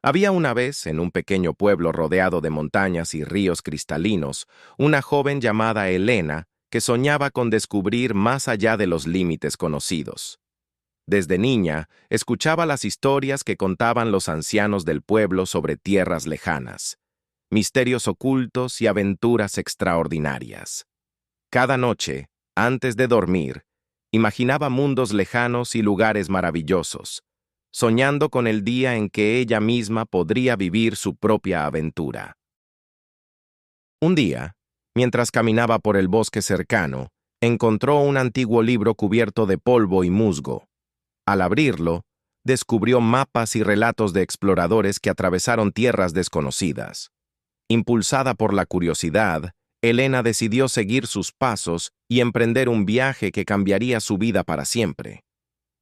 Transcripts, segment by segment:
Había una vez, en un pequeño pueblo rodeado de montañas y ríos cristalinos, una joven llamada Elena que soñaba con descubrir más allá de los límites conocidos. Desde niña, escuchaba las historias que contaban los ancianos del pueblo sobre tierras lejanas, misterios ocultos y aventuras extraordinarias. Cada noche, antes de dormir, imaginaba mundos lejanos y lugares maravillosos, soñando con el día en que ella misma podría vivir su propia aventura. Un día, mientras caminaba por el bosque cercano, encontró un antiguo libro cubierto de polvo y musgo. Al abrirlo, descubrió mapas y relatos de exploradores que atravesaron tierras desconocidas. Impulsada por la curiosidad, Elena decidió seguir sus pasos y emprender un viaje que cambiaría su vida para siempre.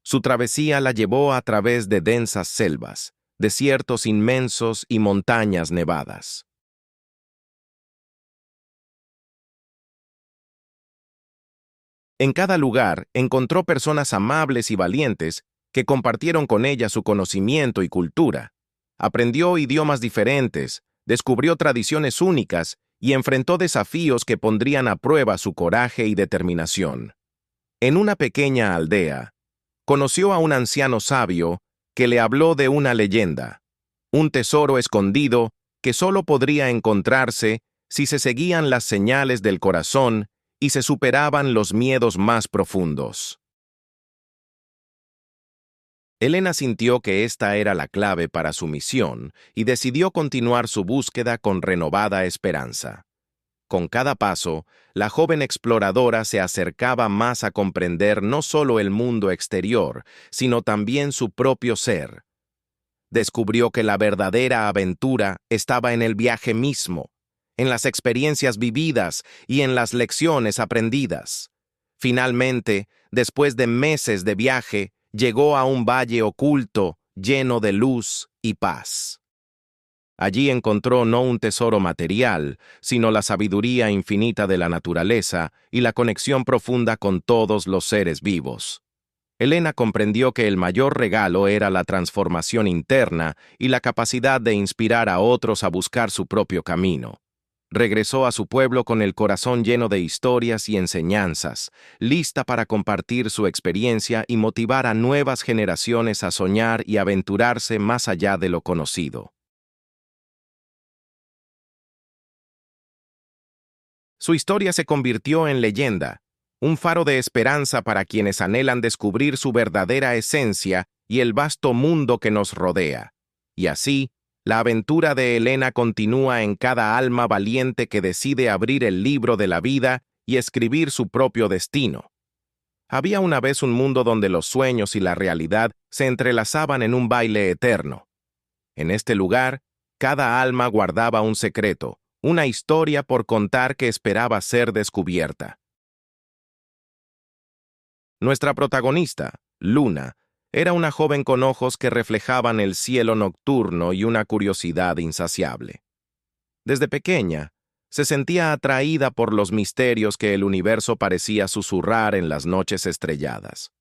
Su travesía la llevó a través de densas selvas, desiertos inmensos y montañas nevadas. En cada lugar encontró personas amables y valientes que compartieron con ella su conocimiento y cultura. Aprendió idiomas diferentes, descubrió tradiciones únicas y enfrentó desafíos que pondrían a prueba su coraje y determinación. En una pequeña aldea, conoció a un anciano sabio que le habló de una leyenda, un tesoro escondido que solo podría encontrarse si se seguían las señales del corazón y se superaban los miedos más profundos. Elena sintió que esta era la clave para su misión y decidió continuar su búsqueda con renovada esperanza. Con cada paso, la joven exploradora se acercaba más a comprender no solo el mundo exterior, sino también su propio ser. Descubrió que la verdadera aventura estaba en el viaje mismo, en las experiencias vividas y en las lecciones aprendidas. Finalmente, después de meses de viaje, llegó a un valle oculto, lleno de luz y paz. Allí encontró no un tesoro material, sino la sabiduría infinita de la naturaleza y la conexión profunda con todos los seres vivos. Elena comprendió que el mayor regalo era la transformación interna y la capacidad de inspirar a otros a buscar su propio camino. Regresó a su pueblo con el corazón lleno de historias y enseñanzas, lista para compartir su experiencia y motivar a nuevas generaciones a soñar y aventurarse más allá de lo conocido. Su historia se convirtió en leyenda, un faro de esperanza para quienes anhelan descubrir su verdadera esencia y el vasto mundo que nos rodea. Y así, la aventura de Elena continúa en cada alma valiente que decide abrir el libro de la vida y escribir su propio destino. Había una vez un mundo donde los sueños y la realidad se entrelazaban en un baile eterno. En este lugar, cada alma guardaba un secreto, una historia por contar que esperaba ser descubierta. Nuestra protagonista, Luna, era una joven con ojos que reflejaban el cielo nocturno y una curiosidad insaciable. Desde pequeña, se sentía atraída por los misterios que el universo parecía susurrar en las noches estrelladas.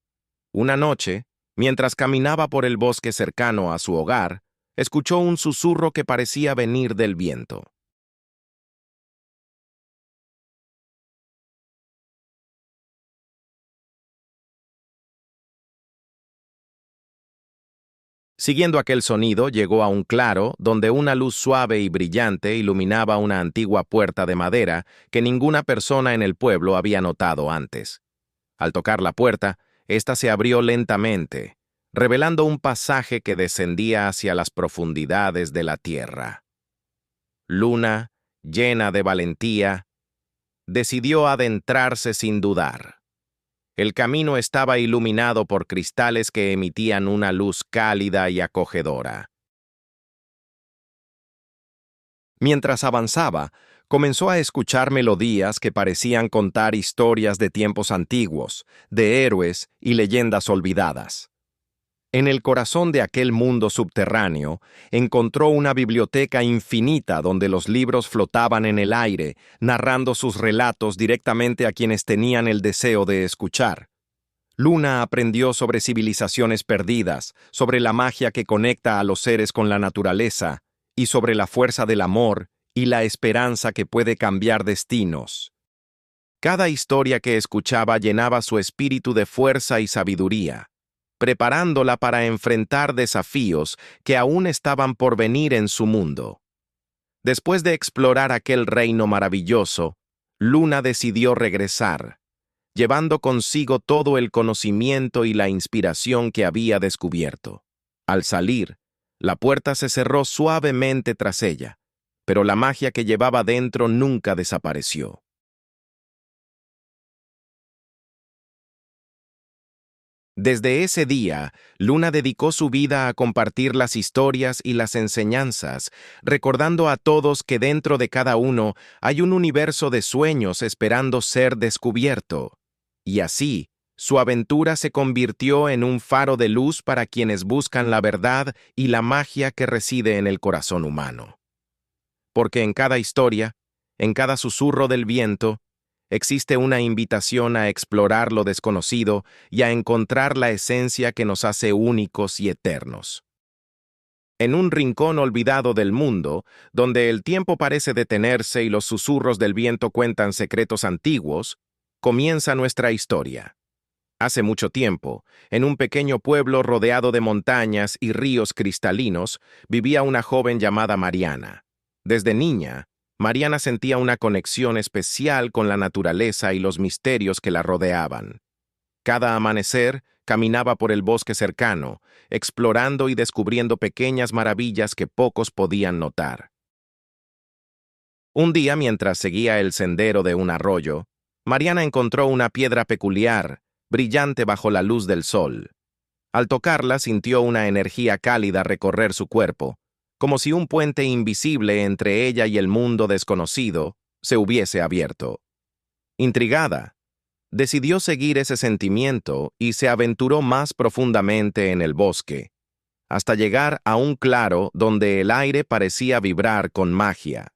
Una noche, mientras caminaba por el bosque cercano a su hogar, escuchó un susurro que parecía venir del viento. Siguiendo aquel sonido, llegó a un claro donde una luz suave y brillante iluminaba una antigua puerta de madera que ninguna persona en el pueblo había notado antes. Al tocar la puerta, ésta se abrió lentamente, revelando un pasaje que descendía hacia las profundidades de la tierra. Luna, llena de valentía, decidió adentrarse sin dudar. El camino estaba iluminado por cristales que emitían una luz cálida y acogedora. Mientras avanzaba, comenzó a escuchar melodías que parecían contar historias de tiempos antiguos, de héroes y leyendas olvidadas. En el corazón de aquel mundo subterráneo, encontró una biblioteca infinita donde los libros flotaban en el aire, narrando sus relatos directamente a quienes tenían el deseo de escuchar. Luna aprendió sobre civilizaciones perdidas, sobre la magia que conecta a los seres con la naturaleza, y sobre la fuerza del amor y la esperanza que puede cambiar destinos. Cada historia que escuchaba llenaba su espíritu de fuerza y sabiduría, preparándola para enfrentar desafíos que aún estaban por venir en su mundo. Después de explorar aquel reino maravilloso, Luna decidió regresar, llevando consigo todo el conocimiento y la inspiración que había descubierto. Al salir, la puerta se cerró suavemente tras ella, pero la magia que llevaba dentro nunca desapareció. Desde ese día, Luna dedicó su vida a compartir las historias y las enseñanzas, recordando a todos que dentro de cada uno hay un universo de sueños esperando ser descubierto. Y así, su aventura se convirtió en un faro de luz para quienes buscan la verdad y la magia que reside en el corazón humano. Porque en cada historia, en cada susurro del viento, existe una invitación a explorar lo desconocido y a encontrar la esencia que nos hace únicos y eternos. En un rincón olvidado del mundo, donde el tiempo parece detenerse y los susurros del viento cuentan secretos antiguos, comienza nuestra historia. Hace mucho tiempo, en un pequeño pueblo rodeado de montañas y ríos cristalinos, vivía una joven llamada Mariana. Desde niña, Mariana sentía una conexión especial con la naturaleza y los misterios que la rodeaban. Cada amanecer, caminaba por el bosque cercano, explorando y descubriendo pequeñas maravillas que pocos podían notar. Un día, mientras seguía el sendero de un arroyo, Mariana encontró una piedra peculiar, brillante bajo la luz del sol. Al tocarla, sintió una energía cálida recorrer su cuerpo, como si un puente invisible entre ella y el mundo desconocido se hubiese abierto. Intrigada, decidió seguir ese sentimiento y se aventuró más profundamente en el bosque, hasta llegar a un claro donde el aire parecía vibrar con magia.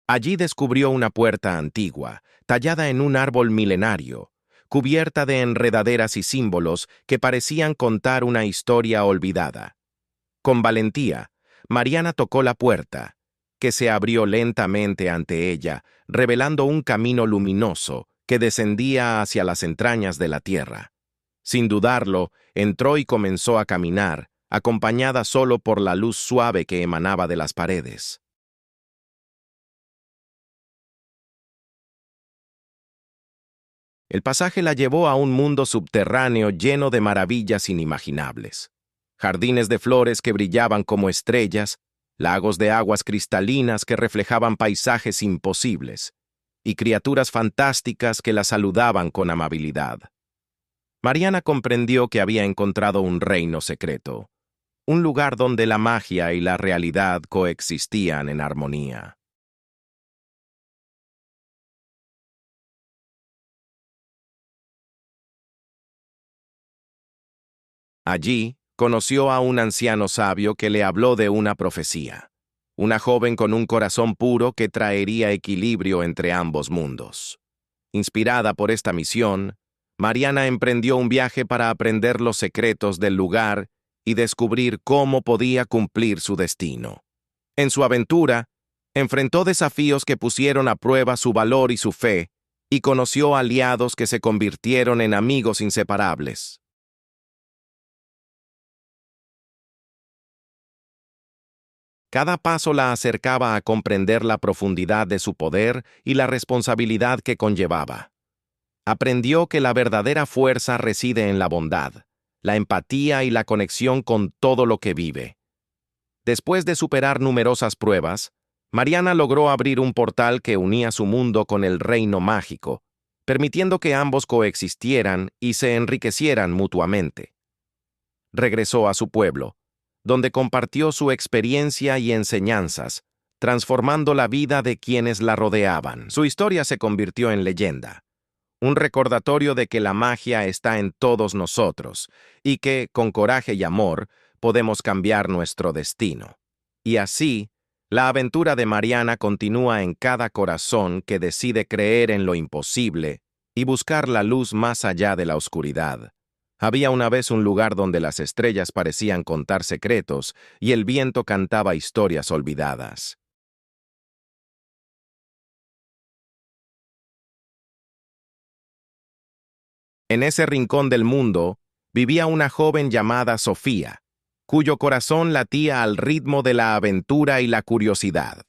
Allí descubrió una puerta antigua, tallada en un árbol milenario, cubierta de enredaderas y símbolos que parecían contar una historia olvidada. Con valentía, Mariana tocó la puerta, que se abrió lentamente ante ella, revelando un camino luminoso que descendía hacia las entrañas de la tierra. Sin dudarlo, entró y comenzó a caminar, acompañada solo por la luz suave que emanaba de las paredes. El pasaje la llevó a un mundo subterráneo lleno de maravillas inimaginables. Jardines de flores que brillaban como estrellas, lagos de aguas cristalinas que reflejaban paisajes imposibles, y criaturas fantásticas que la saludaban con amabilidad. Mariana comprendió que había encontrado un reino secreto, un lugar donde la magia y la realidad coexistían en armonía. Allí, conoció a un anciano sabio que le habló de una profecía, una joven con un corazón puro que traería equilibrio entre ambos mundos. Inspirada por esta misión, Mariana emprendió un viaje para aprender los secretos del lugar y descubrir cómo podía cumplir su destino. En su aventura, enfrentó desafíos que pusieron a prueba su valor y su fe, y conoció aliados que se convirtieron en amigos inseparables. Cada paso la acercaba a comprender la profundidad de su poder y la responsabilidad que conllevaba. Aprendió que la verdadera fuerza reside en la bondad, la empatía y la conexión con todo lo que vive. Después de superar numerosas pruebas, Mariana logró abrir un portal que unía su mundo con el reino mágico, permitiendo que ambos coexistieran y se enriquecieran mutuamente. Regresó a su pueblo, donde compartió su experiencia y enseñanzas, transformando la vida de quienes la rodeaban. Su historia se convirtió en leyenda, un recordatorio de que la magia está en todos nosotros y que, con coraje y amor, podemos cambiar nuestro destino. Y así, La aventura de Mariana continúa en cada corazón que decide creer en lo imposible y buscar la luz más allá de la oscuridad. Había una vez un lugar donde las estrellas parecían contar secretos y el viento cantaba historias olvidadas. En ese rincón del mundo vivía una joven llamada Sofía, cuyo corazón latía al ritmo de la aventura y la curiosidad.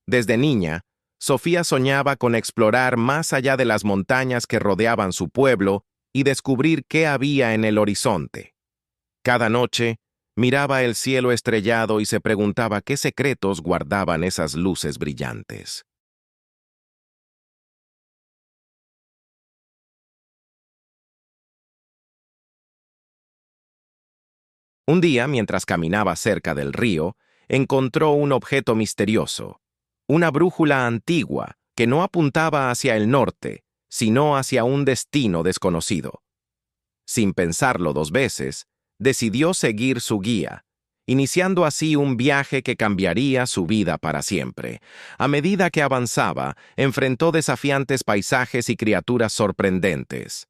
Desde niña, Sofía soñaba con explorar más allá de las montañas que rodeaban su pueblo y descubrir qué había en el horizonte. Cada noche, miraba el cielo estrellado y se preguntaba qué secretos guardaban esas luces brillantes. Un día, mientras caminaba cerca del río, encontró un objeto misterioso, una brújula antigua que no apuntaba hacia el norte, sino hacia un destino desconocido. Sin pensarlo dos veces, decidió seguir su guía, iniciando así un viaje que cambiaría su vida para siempre. A medida que avanzaba, enfrentó desafiantes paisajes y criaturas sorprendentes.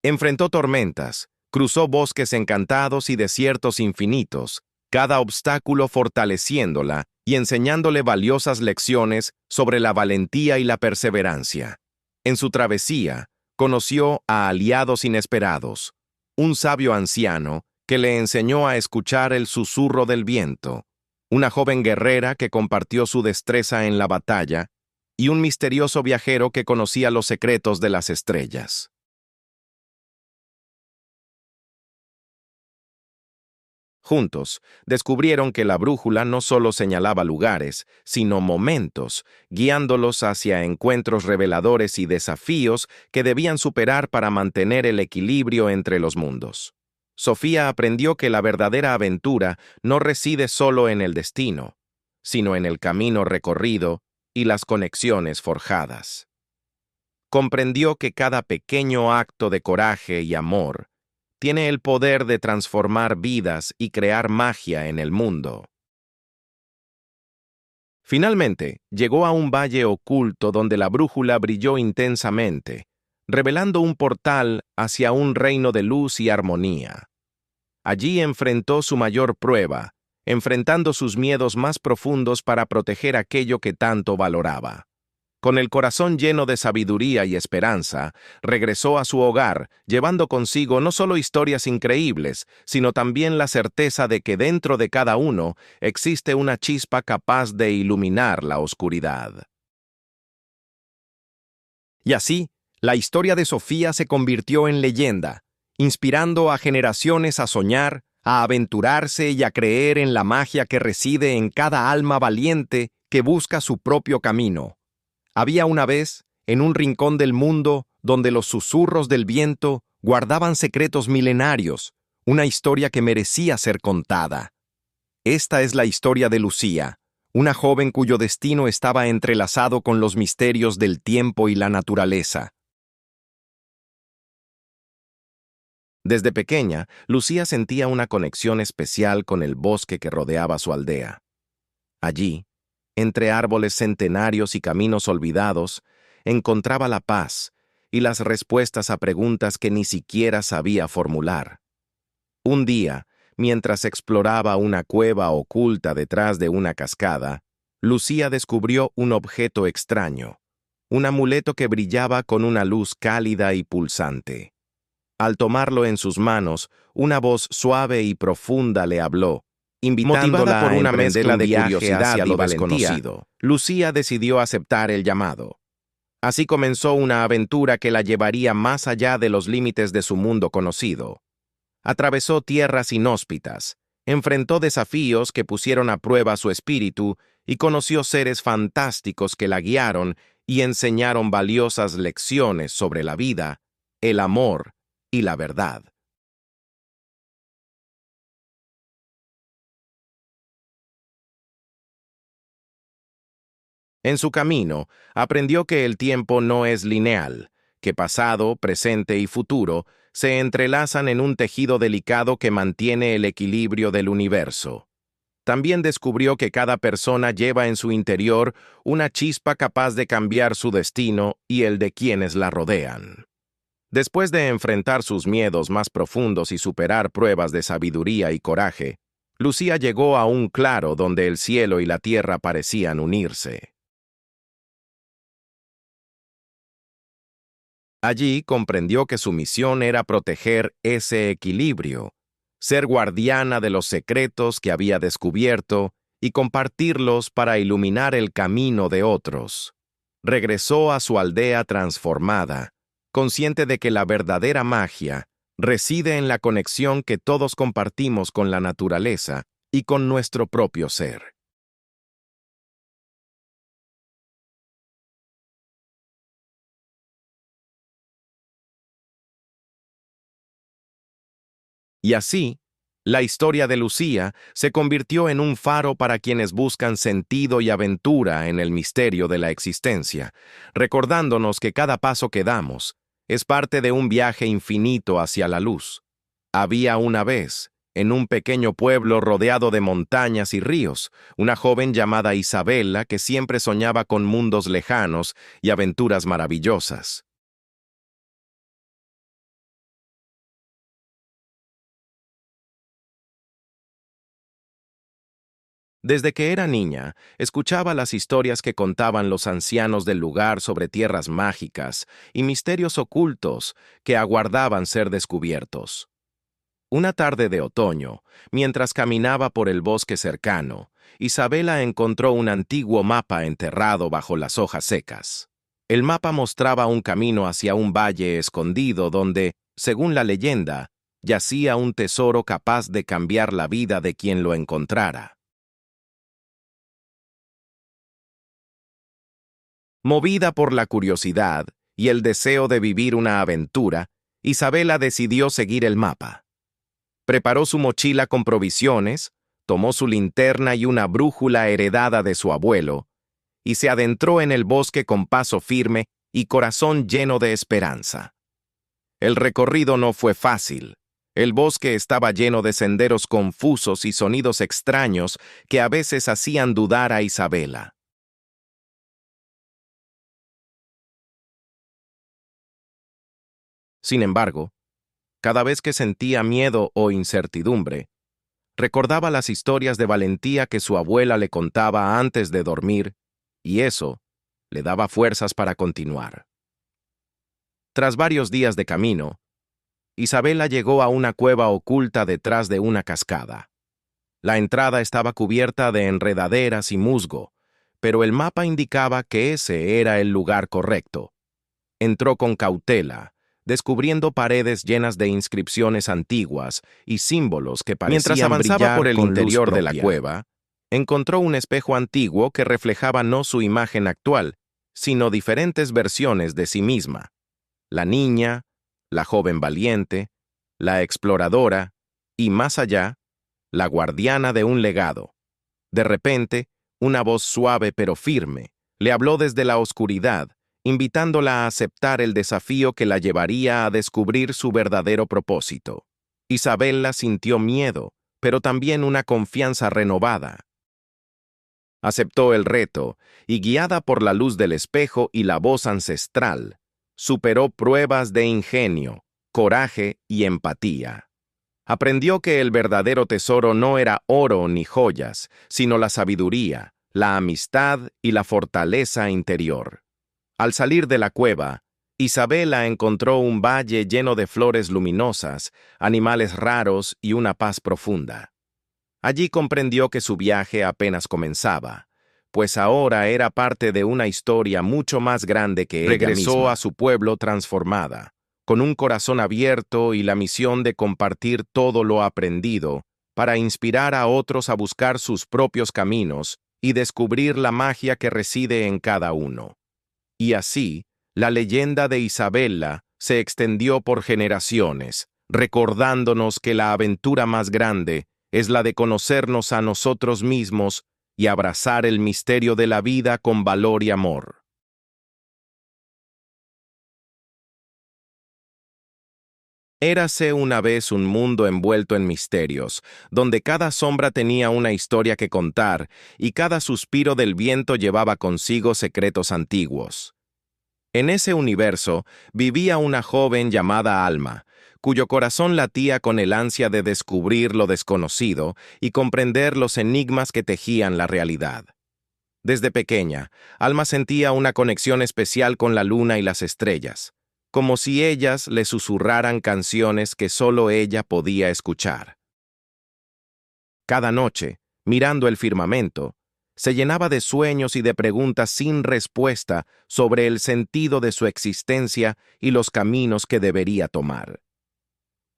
Enfrentó tormentas, cruzó bosques encantados y desiertos infinitos, cada obstáculo fortaleciéndola y enseñándole valiosas lecciones sobre la valentía y la perseverancia. En su travesía, conoció a aliados inesperados, un sabio anciano que le enseñó a escuchar el susurro del viento, una joven guerrera que compartió su destreza en la batalla, y un misterioso viajero que conocía los secretos de las estrellas. Juntos, descubrieron que la brújula no solo señalaba lugares, sino momentos, guiándolos hacia encuentros reveladores y desafíos que debían superar para mantener el equilibrio entre los mundos. Sofía aprendió que la verdadera aventura no reside solo en el destino, sino en el camino recorrido y las conexiones forjadas. Comprendió que cada pequeño acto de coraje y amor tiene el poder de transformar vidas y crear magia en el mundo. Finalmente, llegó a un valle oculto donde la brújula brilló intensamente, revelando un portal hacia un reino de luz y armonía. Allí enfrentó su mayor prueba, enfrentando sus miedos más profundos para proteger aquello que tanto valoraba. Con el corazón lleno de sabiduría y esperanza, regresó a su hogar, llevando consigo no solo historias increíbles, sino también la certeza de que dentro de cada uno existe una chispa capaz de iluminar la oscuridad. Y así, la historia de Sofía se convirtió en leyenda, inspirando a generaciones a soñar, a aventurarse y a creer en la magia que reside en cada alma valiente que busca su propio camino. Había una vez, en un rincón del mundo, donde los susurros del viento guardaban secretos milenarios, una historia que merecía ser contada. Esta es la historia de Lucía, una joven cuyo destino estaba entrelazado con los misterios del tiempo y la naturaleza. Desde pequeña, Lucía sentía una conexión especial con el bosque que rodeaba su aldea. Allí, entre árboles centenarios y caminos olvidados, encontraba la paz y las respuestas a preguntas que ni siquiera sabía formular. Un día, mientras exploraba una cueva oculta detrás de una cascada, Lucía descubrió un objeto extraño, un amuleto que brillaba con una luz cálida y pulsante. Al tomarlo en sus manos, una voz suave y profunda le habló, invitándola por una mezcla de curiosidad hacia lo desconocido. Lucía decidió aceptar el llamado. Así comenzó una aventura que la llevaría más allá de los límites de su mundo conocido. Atravesó tierras inhóspitas, enfrentó desafíos que pusieron a prueba su espíritu y conoció seres fantásticos que la guiaron y enseñaron valiosas lecciones sobre la vida, el amor y la verdad. En su camino, aprendió que el tiempo no es lineal, que pasado, presente y futuro se entrelazan en un tejido delicado que mantiene el equilibrio del universo. También descubrió que cada persona lleva en su interior una chispa capaz de cambiar su destino y el de quienes la rodean. Después de enfrentar sus miedos más profundos y superar pruebas de sabiduría y coraje, Lucía llegó a un claro donde el cielo y la tierra parecían unirse. Allí comprendió que su misión era proteger ese equilibrio, ser guardiana de los secretos que había descubierto y compartirlos para iluminar el camino de otros. Regresó a su aldea transformada, consciente de que la verdadera magia reside en la conexión que todos compartimos con la naturaleza y con nuestro propio ser. Y así, la historia de Lucía se convirtió en un faro para quienes buscan sentido y aventura en el misterio de la existencia, recordándonos que cada paso que damos es parte de un viaje infinito hacia la luz. Había una vez, en un pequeño pueblo rodeado de montañas y ríos, una joven llamada Isabela que siempre soñaba con mundos lejanos y aventuras maravillosas. Desde que era niña, escuchaba las historias que contaban los ancianos del lugar sobre tierras mágicas y misterios ocultos que aguardaban ser descubiertos. Una tarde de otoño, mientras caminaba por el bosque cercano, Isabela encontró un antiguo mapa enterrado bajo las hojas secas. El mapa mostraba un camino hacia un valle escondido donde, según la leyenda, yacía un tesoro capaz de cambiar la vida de quien lo encontrara. Movida por la curiosidad y el deseo de vivir una aventura, Isabela decidió seguir el mapa. Preparó su mochila con provisiones, tomó su linterna y una brújula heredada de su abuelo, y se adentró en el bosque con paso firme y corazón lleno de esperanza. El recorrido no fue fácil. El bosque estaba lleno de senderos confusos y sonidos extraños que a veces hacían dudar a Isabela. Sin embargo, cada vez que sentía miedo o incertidumbre, recordaba las historias de valentía que su abuela le contaba antes de dormir, y eso le daba fuerzas para continuar. Tras varios días de camino, Isabela llegó a una cueva oculta detrás de una cascada. La entrada estaba cubierta de enredaderas y musgo, pero el mapa indicaba que ese era el lugar correcto. Entró con cautela, descubriendo paredes llenas de inscripciones antiguas y símbolos que parecían Mientras avanzaba brillar por el con interior luz de la propia. cueva, Encontró un espejo antiguo que reflejaba no su imagen actual, sino diferentes versiones de sí misma. La niña, la joven valiente, la exploradora y, más allá, la guardiana de un legado. De repente, una voz suave pero firme le habló desde la oscuridad, invitándola a aceptar el desafío que la llevaría a descubrir su verdadero propósito. Isabella sintió miedo, pero también una confianza renovada. Aceptó el reto y, guiada por la luz del espejo y la voz ancestral, superó pruebas de ingenio, coraje y empatía. Aprendió que el verdadero tesoro no era oro ni joyas, sino la sabiduría, la amistad y la fortaleza interior. Al salir de la cueva, Isabela encontró un valle lleno de flores luminosas, animales raros y una paz profunda. Allí comprendió que su viaje apenas comenzaba, pues ahora era parte de una historia mucho más grande que ella misma. Regresó a su pueblo transformada, con un corazón abierto y la misión de compartir todo lo aprendido para inspirar a otros a buscar sus propios caminos y descubrir la magia que reside en cada uno. Y así, la leyenda de Isabella se extendió por generaciones, recordándonos que la aventura más grande es la de conocernos a nosotros mismos y abrazar el misterio de la vida con valor y amor. Érase una vez un mundo envuelto en misterios, donde cada sombra tenía una historia que contar y cada suspiro del viento llevaba consigo secretos antiguos. En ese universo vivía una joven llamada Alma, cuyo corazón latía con el ansia de descubrir lo desconocido y comprender los enigmas que tejían la realidad. Desde pequeña, Alma sentía una conexión especial con la luna y las estrellas, como si ellas le susurraran canciones que solo ella podía escuchar. Cada noche, mirando el firmamento, se llenaba de sueños y de preguntas sin respuesta sobre el sentido de su existencia y los caminos que debería tomar.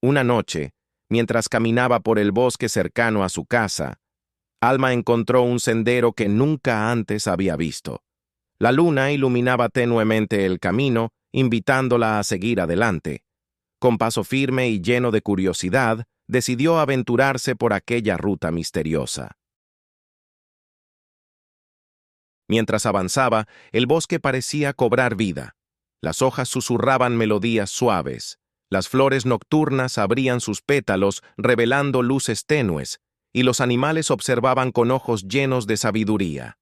Una noche, mientras caminaba por el bosque cercano a su casa, Alma encontró un sendero que nunca antes había visto. La luna iluminaba tenuemente el camino, invitándola a seguir adelante. Con paso firme y lleno de curiosidad, decidió aventurarse por aquella ruta misteriosa. Mientras avanzaba, el bosque parecía cobrar vida. Las hojas susurraban melodías suaves. Las flores nocturnas abrían sus pétalos, revelando luces tenues, y los animales observaban con ojos llenos de sabiduría.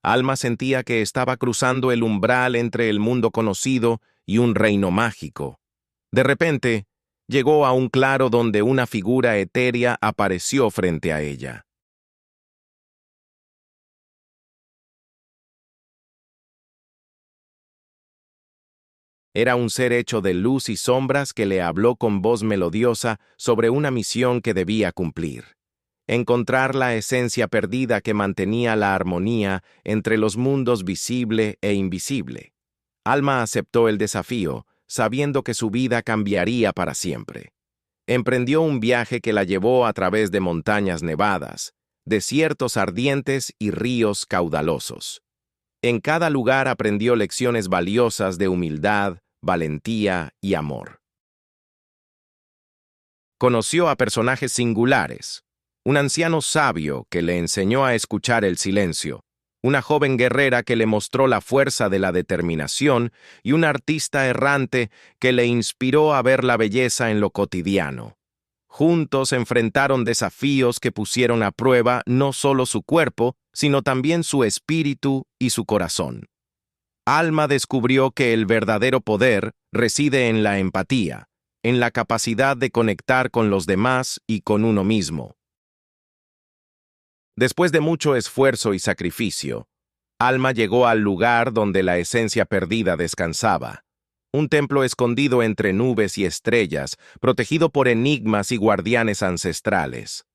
Alma sentía que estaba cruzando el umbral entre el mundo conocido y un reino mágico. De repente, llegó a un claro donde una figura etérea apareció frente a ella. Era un ser hecho de luz y sombras que le habló con voz melodiosa sobre una misión que debía cumplir: encontrar la esencia perdida que mantenía la armonía entre los mundos visible e invisible. Alma aceptó el desafío, sabiendo que su vida cambiaría para siempre. Emprendió un viaje que la llevó a través de montañas nevadas, desiertos ardientes y ríos caudalosos. En cada lugar aprendió lecciones valiosas de humildad, valentía y amor. Conoció a personajes singulares: un anciano sabio que le enseñó a escuchar el silencio, una joven guerrera que le mostró la fuerza de la determinación y un artista errante que le inspiró a ver la belleza en lo cotidiano. Juntos enfrentaron desafíos que pusieron a prueba no solo su cuerpo, sino también su espíritu y su corazón. Alma descubrió que el verdadero poder reside en la empatía, en la capacidad de conectar con los demás y con uno mismo. Después de mucho esfuerzo y sacrificio, Alma llegó al lugar donde la esencia perdida descansaba. Un templo escondido entre nubes y estrellas, protegido por enigmas y guardianes ancestrales.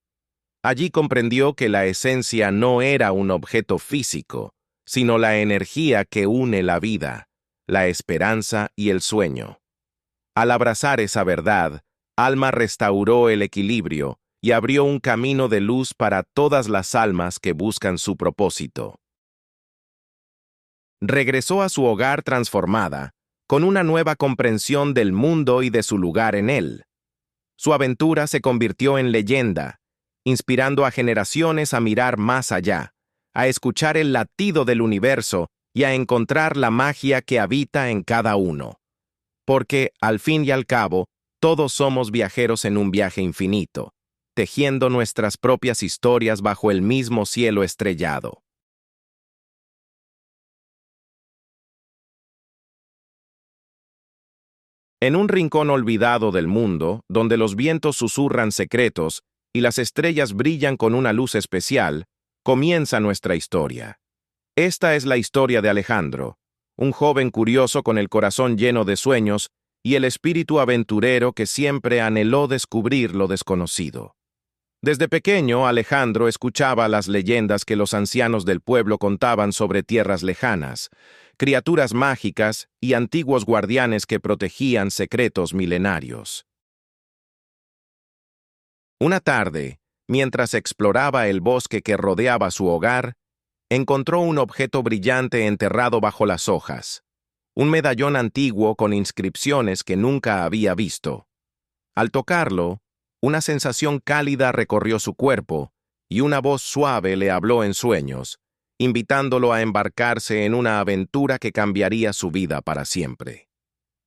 Allí comprendió que la esencia no era un objeto físico, sino la energía que une la vida, la esperanza y el sueño. Al abrazar esa verdad, Alma restauró el equilibrio y abrió un camino de luz para todas las almas que buscan su propósito. Regresó a su hogar transformada, con una nueva comprensión del mundo y de su lugar en él. Su aventura se convirtió en leyenda, inspirando a generaciones a mirar más allá, a escuchar el latido del universo y a encontrar la magia que habita en cada uno. Porque, al fin y al cabo, todos somos viajeros en un viaje infinito, tejiendo nuestras propias historias bajo el mismo cielo estrellado. En un rincón olvidado del mundo, donde los vientos susurran secretos y las estrellas brillan con una luz especial, comienza nuestra historia. Esta es la historia de Alejandro, un joven curioso con el corazón lleno de sueños y el espíritu aventurero que siempre anheló descubrir lo desconocido. Desde pequeño, Alejandro escuchaba las leyendas que los ancianos del pueblo contaban sobre tierras lejanas, criaturas mágicas y antiguos guardianes que protegían secretos milenarios. Una tarde, mientras exploraba el bosque que rodeaba su hogar, encontró un objeto brillante enterrado bajo las hojas, un medallón antiguo con inscripciones que nunca había visto. Al tocarlo, una sensación cálida recorrió su cuerpo y una voz suave le habló en sueños, invitándolo a embarcarse en una aventura que cambiaría su vida para siempre.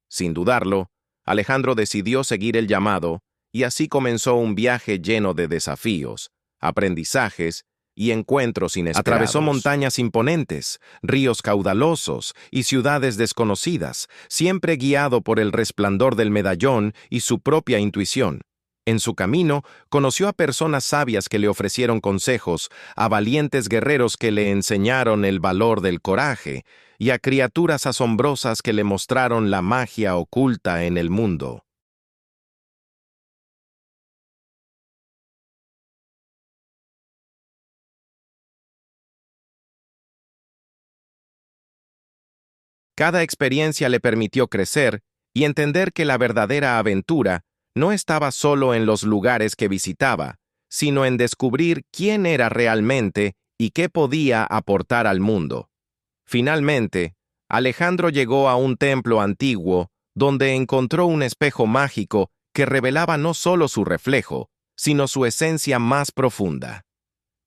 Sin dudarlo, Alejandro decidió seguir el llamado, y así comenzó un viaje lleno de desafíos, aprendizajes y encuentros inesperados. Atravesó montañas imponentes, ríos caudalosos y ciudades desconocidas, siempre guiado por el resplandor del medallón y su propia intuición. En su camino, conoció a personas sabias que le ofrecieron consejos, a valientes guerreros que le enseñaron el valor del coraje, y a criaturas asombrosas que le mostraron la magia oculta en el mundo. Cada experiencia le permitió crecer y entender que la verdadera aventura no estaba solo en los lugares que visitaba, sino en descubrir quién era realmente y qué podía aportar al mundo. Finalmente, Alejandro llegó a un templo antiguo donde encontró un espejo mágico que revelaba no solo su reflejo, sino su esencia más profunda.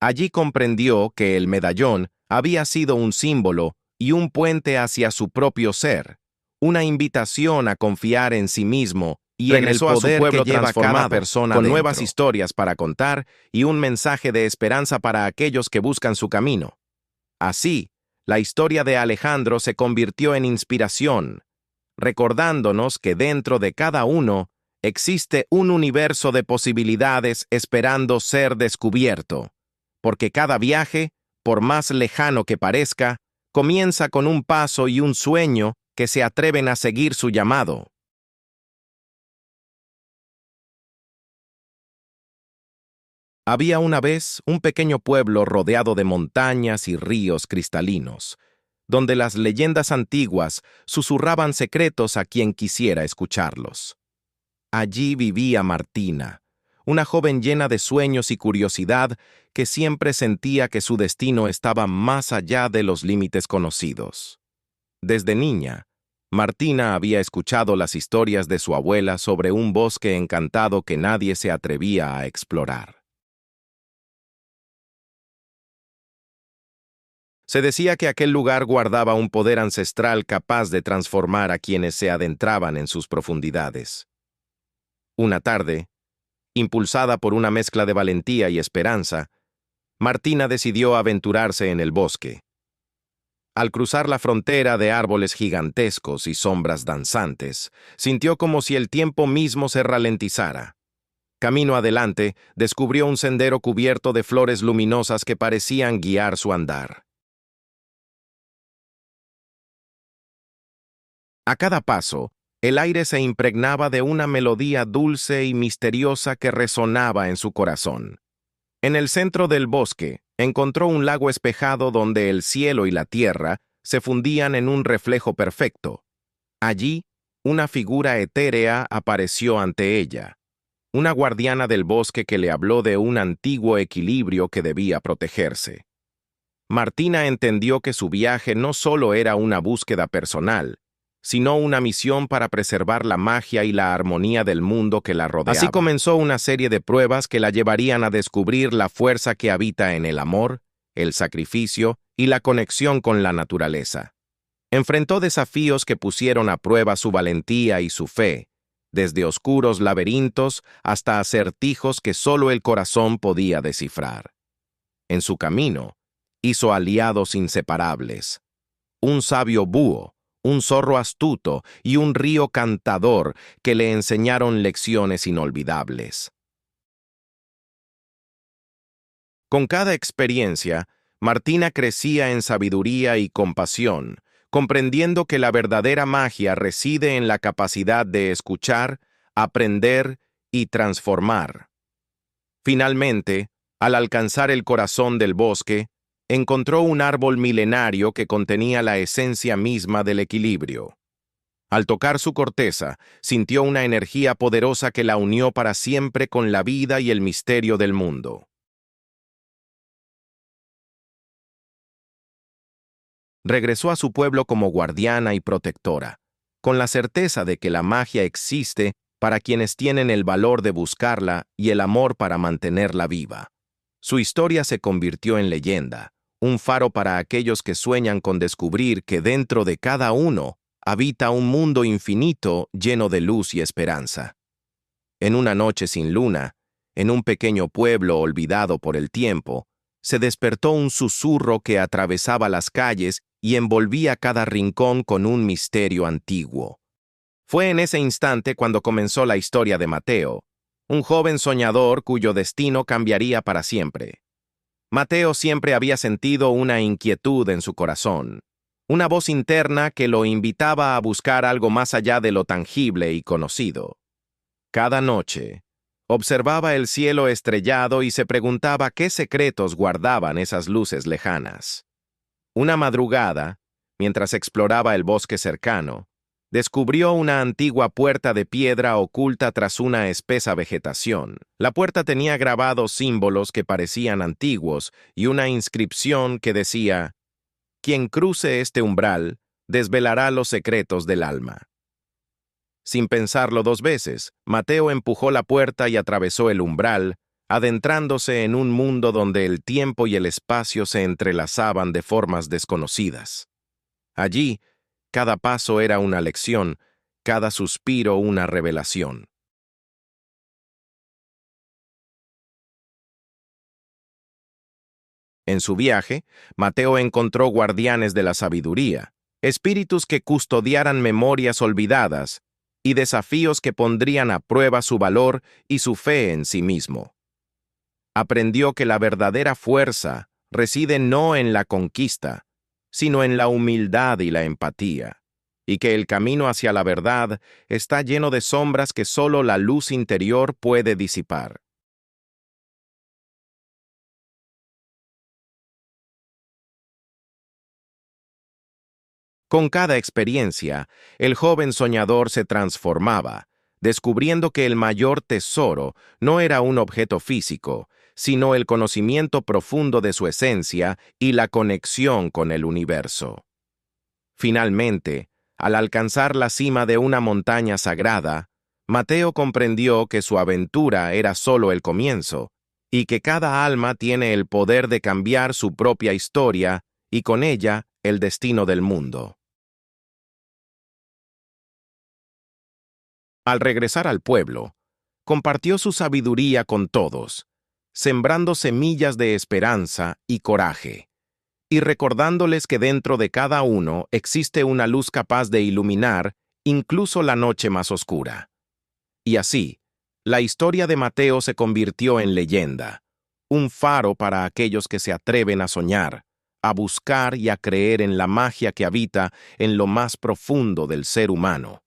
Allí comprendió que el medallón había sido un símbolo y un puente hacia su propio ser, una invitación a confiar en sí mismo y en el poder que lleva cada persona con nuevas historias para contar y un mensaje de esperanza para aquellos que buscan su camino. Así, la historia de Alejandro se convirtió en inspiración, recordándonos que dentro de cada uno existe un universo de posibilidades esperando ser descubierto, porque cada viaje, por más lejano que parezca, comienza con un paso y un sueño que se atreven a seguir su llamado. Había una vez un pequeño pueblo rodeado de montañas y ríos cristalinos, donde las leyendas antiguas susurraban secretos a quien quisiera escucharlos. Allí vivía Martina, una joven llena de sueños y curiosidad que siempre sentía que su destino estaba más allá de los límites conocidos. Desde niña, Martina había escuchado las historias de su abuela sobre un bosque encantado que nadie se atrevía a explorar. Se decía que aquel lugar guardaba un poder ancestral capaz de transformar a quienes se adentraban en sus profundidades. Una tarde, impulsada por una mezcla de valentía y esperanza, Martina decidió aventurarse en el bosque. Al cruzar la frontera de árboles gigantescos y sombras danzantes, sintió como si el tiempo mismo se ralentizara. Camino adelante, descubrió un sendero cubierto de flores luminosas que parecían guiar su andar. A cada paso, el aire se impregnaba de una melodía dulce y misteriosa que resonaba en su corazón. En el centro del bosque, encontró un lago espejado donde el cielo y la tierra se fundían en un reflejo perfecto. Allí, una figura etérea apareció ante ella, una guardiana del bosque que le habló de un antiguo equilibrio que debía protegerse. Martina entendió que su viaje no solo era una búsqueda personal, sino una misión para preservar la magia y la armonía del mundo que la rodeaba. Así comenzó una serie de pruebas que la llevarían a descubrir la fuerza que habita en el amor, el sacrificio y la conexión con la naturaleza. Enfrentó desafíos que pusieron a prueba su valentía y su fe, desde oscuros laberintos hasta acertijos que solo el corazón podía descifrar. En su camino, hizo aliados inseparables: un sabio búho, un zorro astuto y un río cantador que le enseñaron lecciones inolvidables. Con cada experiencia, Martina crecía en sabiduría y compasión, comprendiendo que la verdadera magia reside en la capacidad de escuchar, aprender y transformar. Finalmente, al alcanzar el corazón del bosque, encontró un árbol milenario que contenía la esencia misma del equilibrio. Al tocar su corteza, sintió una energía poderosa que la unió para siempre con la vida y el misterio del mundo. Regresó a su pueblo como guardiana y protectora, con la certeza de que la magia existe para quienes tienen el valor de buscarla y el amor para mantenerla viva. Su historia se convirtió en leyenda, un faro para aquellos que sueñan con descubrir que dentro de cada uno habita un mundo infinito lleno de luz y esperanza. En una noche sin luna, en un pequeño pueblo olvidado por el tiempo, se despertó un susurro que atravesaba las calles y envolvía cada rincón con un misterio antiguo. Fue en ese instante cuando comenzó la historia de Mateo, un joven soñador cuyo destino cambiaría para siempre. Mateo siempre había sentido una inquietud en su corazón, una voz interna que lo invitaba a buscar algo más allá de lo tangible y conocido. Cada noche, observaba el cielo estrellado y se preguntaba qué secretos guardaban esas luces lejanas. Una madrugada, mientras exploraba el bosque cercano, descubrió una antigua puerta de piedra oculta tras una espesa vegetación. La puerta tenía grabados símbolos que parecían antiguos y una inscripción que decía: «Quien cruce este umbral, desvelará los secretos del alma». Sin pensarlo dos veces, Mateo empujó la puerta y atravesó el umbral, adentrándose en un mundo donde el tiempo y el espacio se entrelazaban de formas desconocidas. Allí, cada paso era una lección, cada suspiro una revelación. En su viaje, Mateo encontró guardianes de la sabiduría, espíritus que custodiaran memorias olvidadas y desafíos que pondrían a prueba su valor y su fe en sí mismo. Aprendió que la verdadera fuerza reside no en la conquista, sino en la humildad y la empatía, y que el camino hacia la verdad está lleno de sombras que solo la luz interior puede disipar. Con cada experiencia, el joven soñador se transformaba, descubriendo que el mayor tesoro no era un objeto físico, sino el conocimiento profundo de su esencia y la conexión con el universo. Finalmente, al alcanzar la cima de una montaña sagrada, Mateo comprendió que su aventura era solo el comienzo, y que cada alma tiene el poder de cambiar su propia historia y con ella el destino del mundo. Al regresar al pueblo, compartió su sabiduría con todos, sembrando semillas de esperanza y coraje, y recordándoles que dentro de cada uno existe una luz capaz de iluminar incluso la noche más oscura. Y así, la historia de Mateo se convirtió en leyenda, un faro para aquellos que se atreven a soñar, a buscar y a creer en la magia que habita en lo más profundo del ser humano.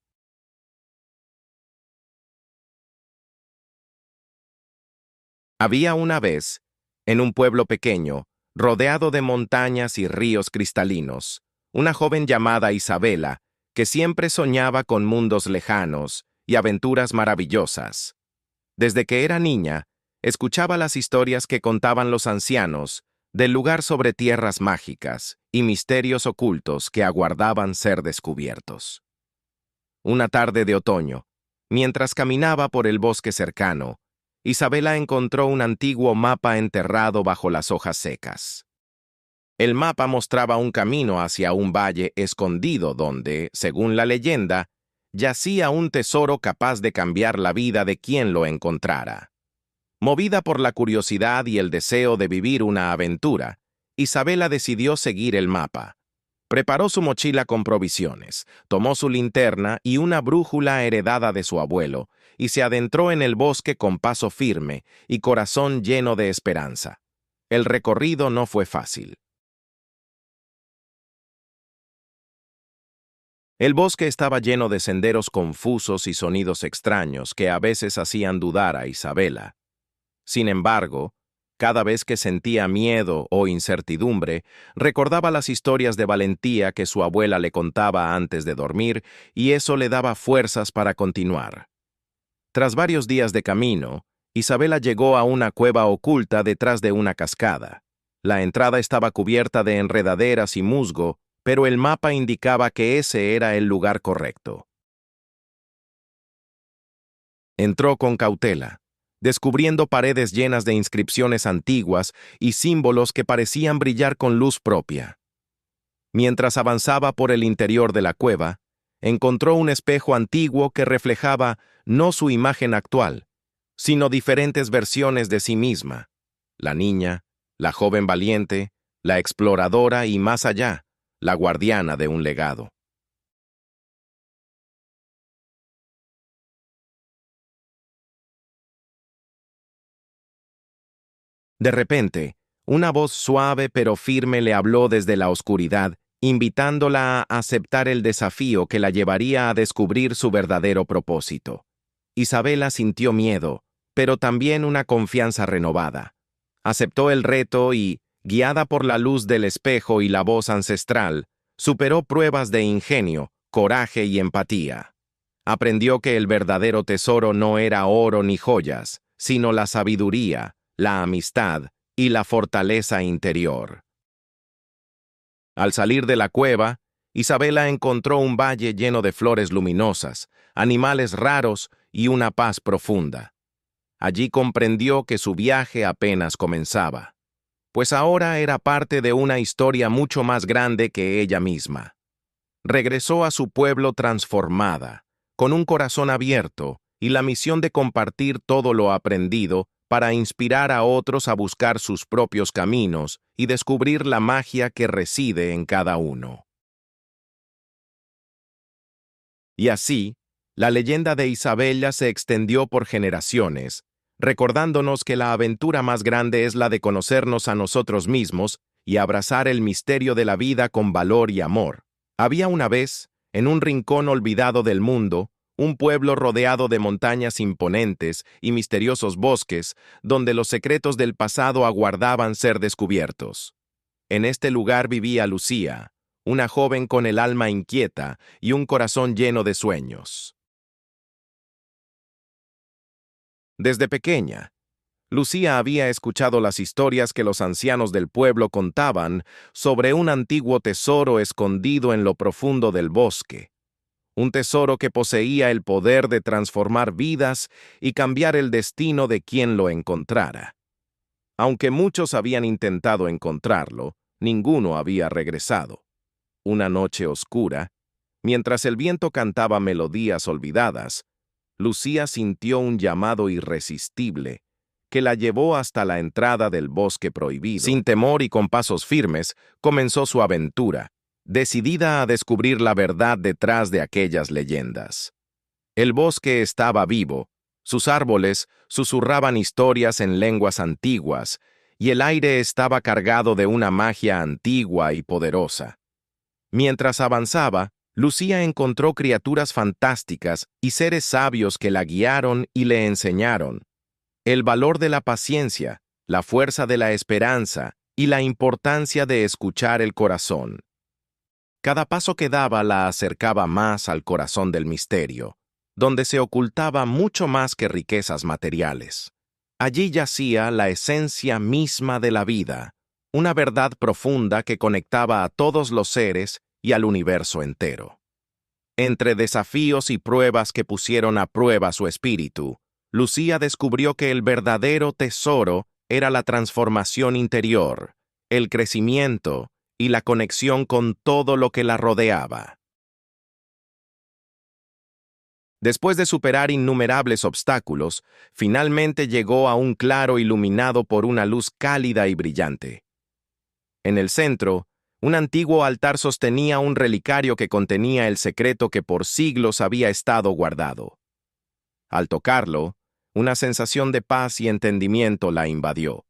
Había una vez, en un pueblo pequeño, rodeado de montañas y ríos cristalinos, una joven llamada Isabela, que siempre soñaba con mundos lejanos y aventuras maravillosas. Desde que era niña, escuchaba las historias que contaban los ancianos del lugar sobre tierras mágicas y misterios ocultos que aguardaban ser descubiertos. Una tarde de otoño, mientras caminaba por el bosque cercano, Isabela encontró un antiguo mapa enterrado bajo las hojas secas. El mapa mostraba un camino hacia un valle escondido donde, según la leyenda, yacía un tesoro capaz de cambiar la vida de quien lo encontrara. Movida por la curiosidad y el deseo de vivir una aventura, Isabela decidió seguir el mapa. Preparó su mochila con provisiones, tomó su linterna y una brújula heredada de su abuelo, y se adentró en el bosque con paso firme y corazón lleno de esperanza. El recorrido no fue fácil. El bosque estaba lleno de senderos confusos y sonidos extraños que a veces hacían dudar a Isabela. Sin embargo, cada vez que sentía miedo o incertidumbre, recordaba las historias de valentía que su abuela le contaba antes de dormir, y eso le daba fuerzas para continuar. Tras varios días de camino, Isabela llegó a una cueva oculta detrás de una cascada. La entrada estaba cubierta de enredaderas y musgo, pero el mapa indicaba que ese era el lugar correcto. Entró con cautela, descubriendo paredes llenas de inscripciones antiguas y símbolos que parecían brillar con luz propia. Mientras avanzaba por el interior de la cueva, encontró un espejo antiguo que reflejaba no su imagen actual, sino diferentes versiones de sí misma: la niña, la joven valiente, la exploradora y, más allá, la guardiana de un legado. De repente, una voz suave pero firme le habló desde la oscuridad, invitándola a aceptar el desafío que la llevaría a descubrir su verdadero propósito. Isabela sintió miedo, pero también una confianza renovada. Aceptó el reto y, guiada por la luz del espejo y la voz ancestral, superó pruebas de ingenio, coraje y empatía. Aprendió que el verdadero tesoro no era oro ni joyas, sino la sabiduría, la amistad y la fortaleza interior. Al salir de la cueva, Isabela encontró un valle lleno de flores luminosas, animales raros y una paz profunda. Allí comprendió que su viaje apenas comenzaba, pues ahora era parte de una historia mucho más grande que ella misma. Regresó a su pueblo transformada, con un corazón abierto y la misión de compartir todo lo aprendido para inspirar a otros a buscar sus propios caminos y descubrir la magia que reside en cada uno. Y así, la leyenda de Isabella se extendió por generaciones, recordándonos que la aventura más grande es la de conocernos a nosotros mismos y abrazar el misterio de la vida con valor y amor. Había una vez, en un rincón olvidado del mundo, un pueblo rodeado de montañas imponentes y misteriosos bosques, donde los secretos del pasado aguardaban ser descubiertos. En este lugar vivía Lucía, una joven con el alma inquieta y un corazón lleno de sueños. Desde pequeña, Lucía había escuchado las historias que los ancianos del pueblo contaban sobre un antiguo tesoro escondido en lo profundo del bosque, un tesoro que poseía el poder de transformar vidas y cambiar el destino de quien lo encontrara. Aunque muchos habían intentado encontrarlo, ninguno había regresado. Una noche oscura, mientras el viento cantaba melodías olvidadas, Lucía sintió un llamado irresistible que la llevó hasta la entrada del bosque prohibido. Sin temor y con pasos firmes, comenzó su aventura, decidida a descubrir la verdad detrás de aquellas leyendas. El bosque estaba vivo, sus árboles susurraban historias en lenguas antiguas, y el aire estaba cargado de una magia antigua y poderosa. Mientras avanzaba, Lucía encontró criaturas fantásticas y seres sabios que la guiaron y le enseñaron el valor de la paciencia, la fuerza de la esperanza y la importancia de escuchar el corazón. Cada paso que daba la acercaba más al corazón del misterio, donde se ocultaba mucho más que riquezas materiales. Allí yacía la esencia misma de la vida, una verdad profunda que conectaba a todos los seres y al universo entero. Entre desafíos y pruebas que pusieron a prueba su espíritu, Lucía descubrió que el verdadero tesoro era la transformación interior, el crecimiento y la conexión con todo lo que la rodeaba. Después de superar innumerables obstáculos, finalmente llegó a un claro iluminado por una luz cálida y brillante. En el centro, un antiguo altar sostenía un relicario que contenía el secreto que por siglos había estado guardado. Al tocarlo, una sensación de paz y entendimiento la invadió,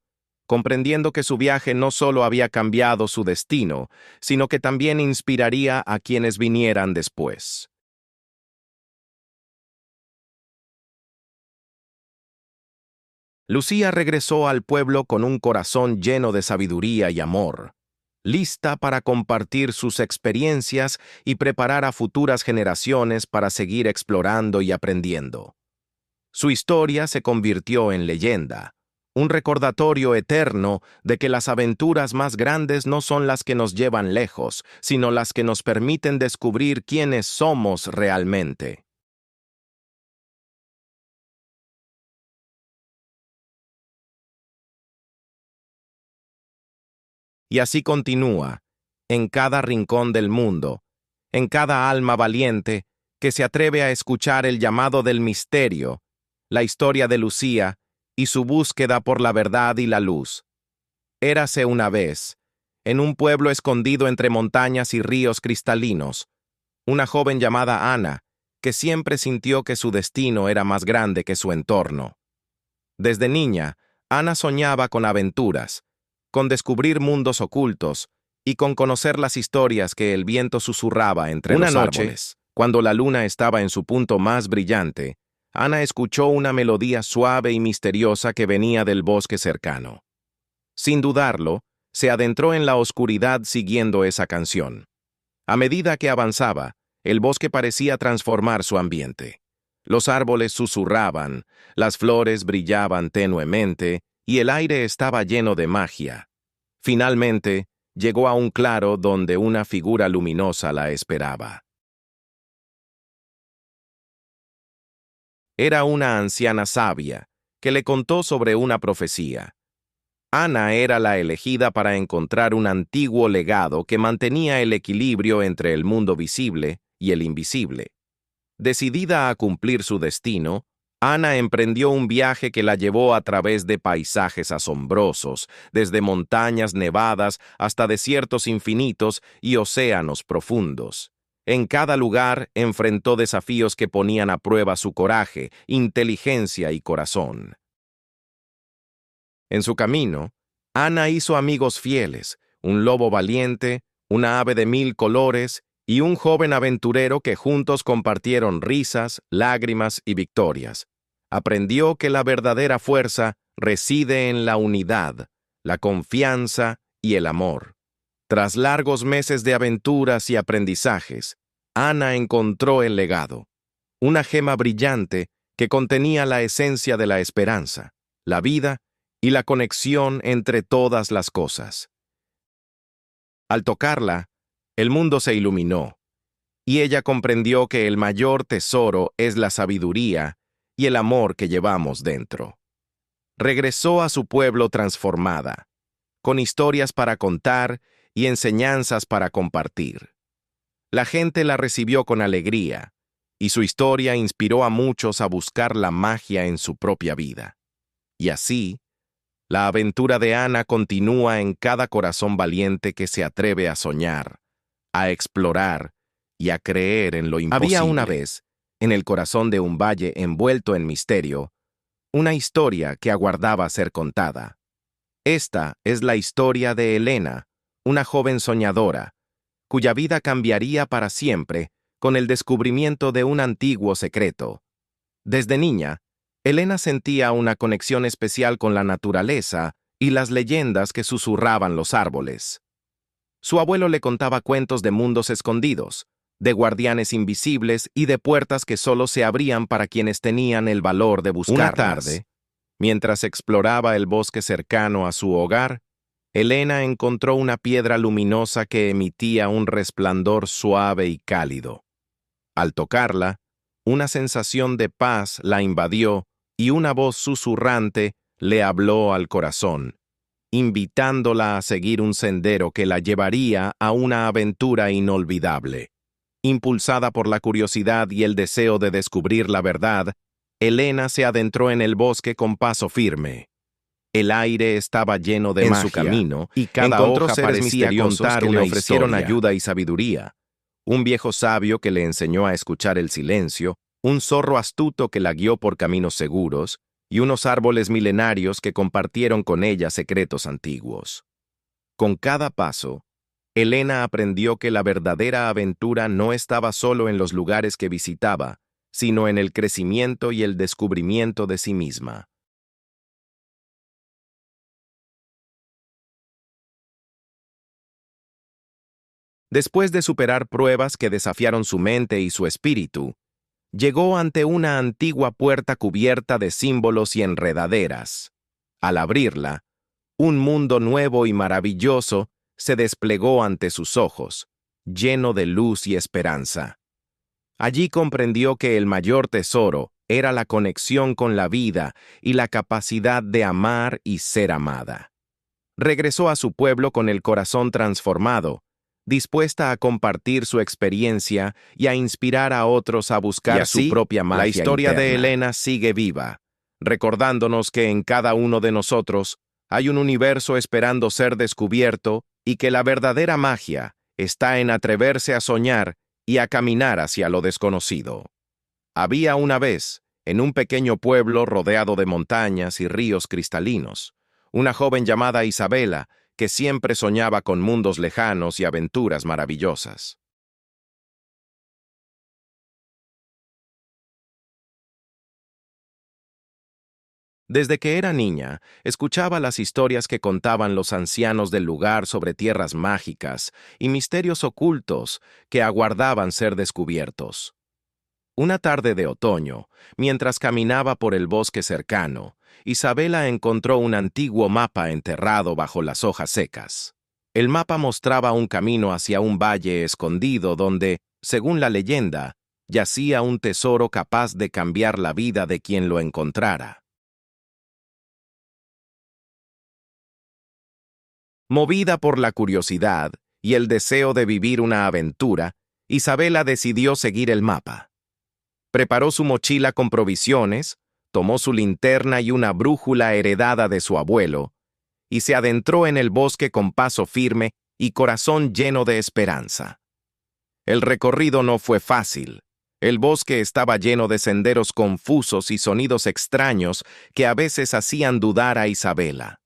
comprendiendo que su viaje no solo había cambiado su destino, sino que también inspiraría a quienes vinieran después. Lucía regresó al pueblo con un corazón lleno de sabiduría y amor, lista para compartir sus experiencias y preparar a futuras generaciones para seguir explorando y aprendiendo. Su historia se convirtió en leyenda, un recordatorio eterno de que las aventuras más grandes no son las que nos llevan lejos, sino las que nos permiten descubrir quiénes somos realmente. Y así continúa, en cada rincón del mundo, en cada alma valiente que se atreve a escuchar el llamado del misterio, la historia de Lucía y su búsqueda por la verdad y la luz. Érase una vez, en un pueblo escondido entre montañas y ríos cristalinos, una joven llamada Ana, que siempre sintió que su destino era más grande que su entorno. Desde niña, Ana soñaba con aventuras, con descubrir mundos ocultos y con conocer las historias que el viento susurraba entre los árboles. Cuando la luna estaba en su punto más brillante, Ana escuchó una melodía suave y misteriosa que venía del bosque cercano. Sin dudarlo, se adentró en la oscuridad siguiendo esa canción. A medida que avanzaba, el bosque parecía transformar su ambiente. Los árboles susurraban, las flores brillaban tenuemente y el aire estaba lleno de magia. Finalmente, llegó a un claro donde una figura luminosa la esperaba. Era una anciana sabia, que le contó sobre una profecía. Ana era la elegida para encontrar un antiguo legado que mantenía el equilibrio entre el mundo visible y el invisible. Decidida a cumplir su destino, Ana emprendió un viaje que la llevó a través de paisajes asombrosos, desde montañas nevadas hasta desiertos infinitos y océanos profundos. En cada lugar enfrentó desafíos que ponían a prueba su coraje, inteligencia y corazón. En su camino, Ana hizo amigos fieles, un lobo valiente, una ave de 1000 colores y un joven aventurero que juntos compartieron risas, lágrimas y victorias. Aprendió que la verdadera fuerza reside en la unidad, la confianza y el amor. Tras largos meses de aventuras y aprendizajes, Ana encontró el legado, una gema brillante que contenía la esencia de la esperanza, la vida y la conexión entre todas las cosas. Al tocarla, el mundo se iluminó, y ella comprendió que el mayor tesoro es la sabiduría y el amor que llevamos dentro. Regresó a su pueblo transformada, con historias para contar y enseñanzas para compartir. La gente la recibió con alegría, y su historia inspiró a muchos a buscar la magia en su propia vida. Y así, la aventura de Ana continúa en cada corazón valiente que se atreve a soñar, a explorar y a creer en lo imposible. Había una vez, en el corazón de un valle envuelto en misterio, una historia que aguardaba ser contada. Esta es la historia de Elena, una joven soñadora, cuya vida cambiaría para siempre con el descubrimiento de un antiguo secreto. Desde niña, Elena sentía una conexión especial con la naturaleza y las leyendas que susurraban los árboles. Su abuelo le contaba cuentos de mundos escondidos, de guardianes invisibles y de puertas que solo se abrían para quienes tenían el valor de buscarlas. Una tarde, mientras exploraba el bosque cercano a su hogar, Elena encontró una piedra luminosa que emitía un resplandor suave y cálido. Al tocarla, una sensación de paz la invadió y una voz susurrante le habló al corazón, invitándola a seguir un sendero que la llevaría a una aventura inolvidable. Impulsada por la curiosidad y el deseo de descubrir la verdad, Elena se adentró en el bosque con paso firme. El aire estaba lleno de magia, en su camino, y cada hoja parecía contar una historia. Le ofrecieron ayuda y sabiduría. Un viejo sabio que le enseñó a escuchar el silencio, un zorro astuto que la guió por caminos seguros, y unos árboles milenarios que compartieron con ella secretos antiguos. Con cada paso, Elena aprendió que la verdadera aventura no estaba solo en los lugares que visitaba, sino en el crecimiento y el descubrimiento de sí misma. Después de superar pruebas que desafiaron su mente y su espíritu, llegó ante una antigua puerta cubierta de símbolos y enredaderas. Al abrirla, un mundo nuevo y maravilloso se desplegó ante sus ojos, lleno de luz y esperanza. Allí comprendió que el mayor tesoro era la conexión con la vida y la capacidad de amar y ser amada. Regresó a su pueblo con el corazón transformado, dispuesta a compartir su experiencia y a inspirar a otros a buscar su propia magia La historia interna. De Elena sigue viva, recordándonos que en cada uno de nosotros hay un universo esperando ser descubierto y que la verdadera magia está en atreverse a soñar y a caminar hacia lo desconocido. Había una vez, en un pequeño pueblo rodeado de montañas y ríos cristalinos, una joven llamada Isabela que siempre soñaba con mundos lejanos y aventuras maravillosas. Desde que era niña, escuchaba las historias que contaban los ancianos del lugar sobre tierras mágicas y misterios ocultos que aguardaban ser descubiertos. Una tarde de otoño, mientras caminaba por el bosque cercano, Isabela encontró un antiguo mapa enterrado bajo las hojas secas. El mapa mostraba un camino hacia un valle escondido donde, según la leyenda, yacía un tesoro capaz de cambiar la vida de quien lo encontrara. Movida por la curiosidad y el deseo de vivir una aventura, Isabela decidió seguir el mapa. Preparó su mochila con provisiones, tomó su linterna y una brújula heredada de su abuelo, y se adentró en el bosque con paso firme y corazón lleno de esperanza. El recorrido no fue fácil. El bosque estaba lleno de senderos confusos y sonidos extraños que a veces hacían dudar a Isabela.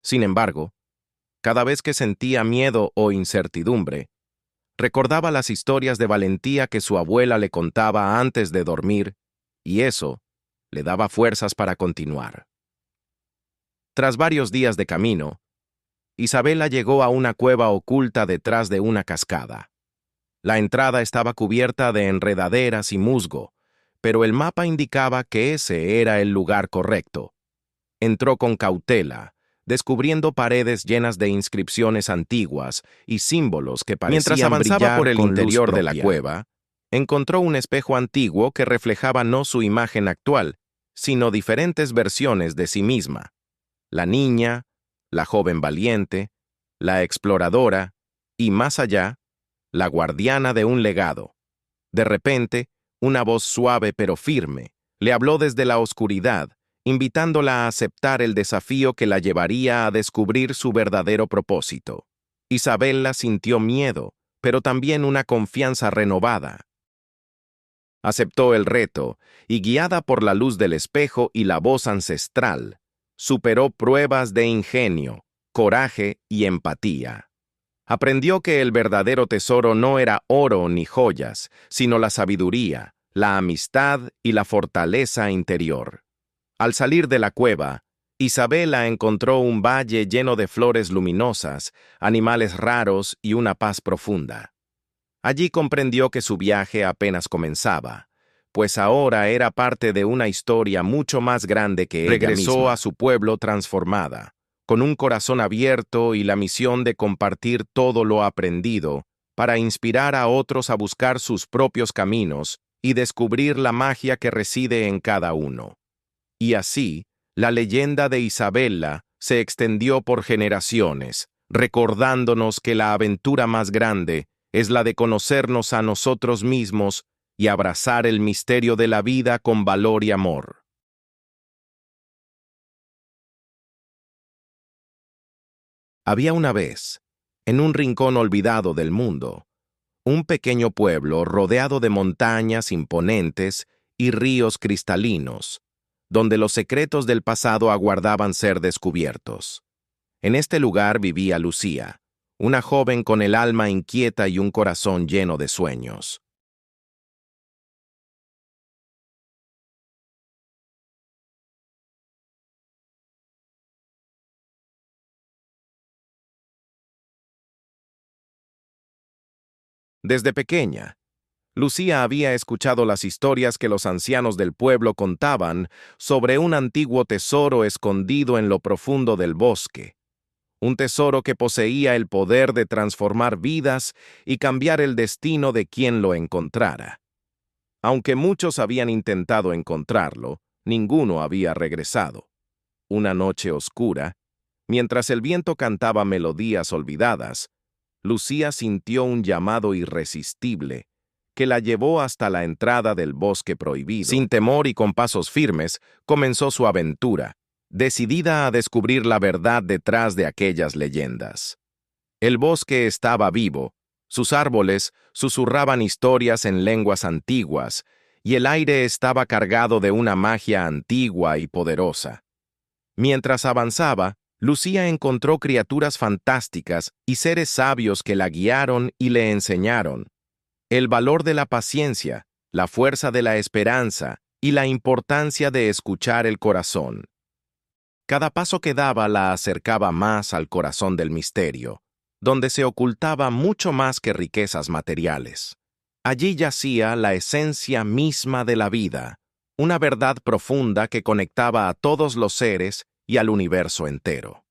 Sin embargo, cada vez que sentía miedo o incertidumbre, recordaba las historias de valentía que su abuela le contaba antes de dormir, y eso le daba fuerzas para continuar. Tras varios días de camino, Isabela llegó a una cueva oculta detrás de una cascada. La entrada estaba cubierta de enredaderas y musgo, pero el mapa indicaba que ese era el lugar correcto. Entró con cautela, descubriendo paredes llenas de inscripciones antiguas y símbolos que parecían Mientras avanzaba por el interior de la cueva, encontró un espejo antiguo que reflejaba no su imagen actual, sino diferentes versiones de sí misma. La niña, la joven valiente, la exploradora y, más allá, la guardiana de un legado. De repente, una voz suave pero firme le habló desde la oscuridad, invitándola a aceptar el desafío que la llevaría a descubrir su verdadero propósito. Isabela sintió miedo, pero también una confianza renovada. Aceptó el reto y, guiada por la luz del espejo y la voz ancestral, superó pruebas de ingenio, coraje y empatía. Aprendió que el verdadero tesoro no era oro ni joyas, sino la sabiduría, la amistad y la fortaleza interior. Al salir de la cueva, Isabela encontró un valle lleno de flores luminosas, animales raros y una paz profunda. Allí comprendió que su viaje apenas comenzaba, pues ahora era parte de una historia mucho más grande que ella misma. Regresó a su pueblo transformada, con un corazón abierto y la misión de compartir todo lo aprendido para inspirar a otros a buscar sus propios caminos y descubrir la magia que reside en cada uno. Y así, la leyenda de Isabela se extendió por generaciones, recordándonos que la aventura más grande es la de conocernos a nosotros mismos y abrazar el misterio de la vida con valor y amor. Había una vez, en un rincón olvidado del mundo, un pequeño pueblo rodeado de montañas imponentes y ríos cristalinos, donde los secretos del pasado aguardaban ser descubiertos. En este lugar vivía Lucía, una joven con el alma inquieta y un corazón lleno de sueños. Desde pequeña, Lucía había escuchado las historias que los ancianos del pueblo contaban sobre un antiguo tesoro escondido en lo profundo del bosque, un tesoro que poseía el poder de transformar vidas y cambiar el destino de quien lo encontrara. Aunque muchos habían intentado encontrarlo, ninguno había regresado. una noche oscura, mientras el viento cantaba melodías olvidadas, Lucía sintió un llamado irresistible que la llevó hasta la entrada del bosque prohibido. Sin temor y con pasos firmes, comenzó su aventura, decidida a descubrir la verdad detrás de aquellas leyendas. El bosque estaba vivo, sus árboles susurraban historias en lenguas antiguas, y el aire estaba cargado de una magia antigua y poderosa. Mientras avanzaba, Lucía encontró criaturas fantásticas y seres sabios que la guiaron y le enseñaron el valor de la paciencia, la fuerza de la esperanza y la importancia de escuchar el corazón. Cada paso que daba la acercaba más al corazón del misterio, donde se ocultaba mucho más que riquezas materiales. Allí yacía la esencia misma de la vida, una verdad profunda que conectaba a todos los seres y al universo entero.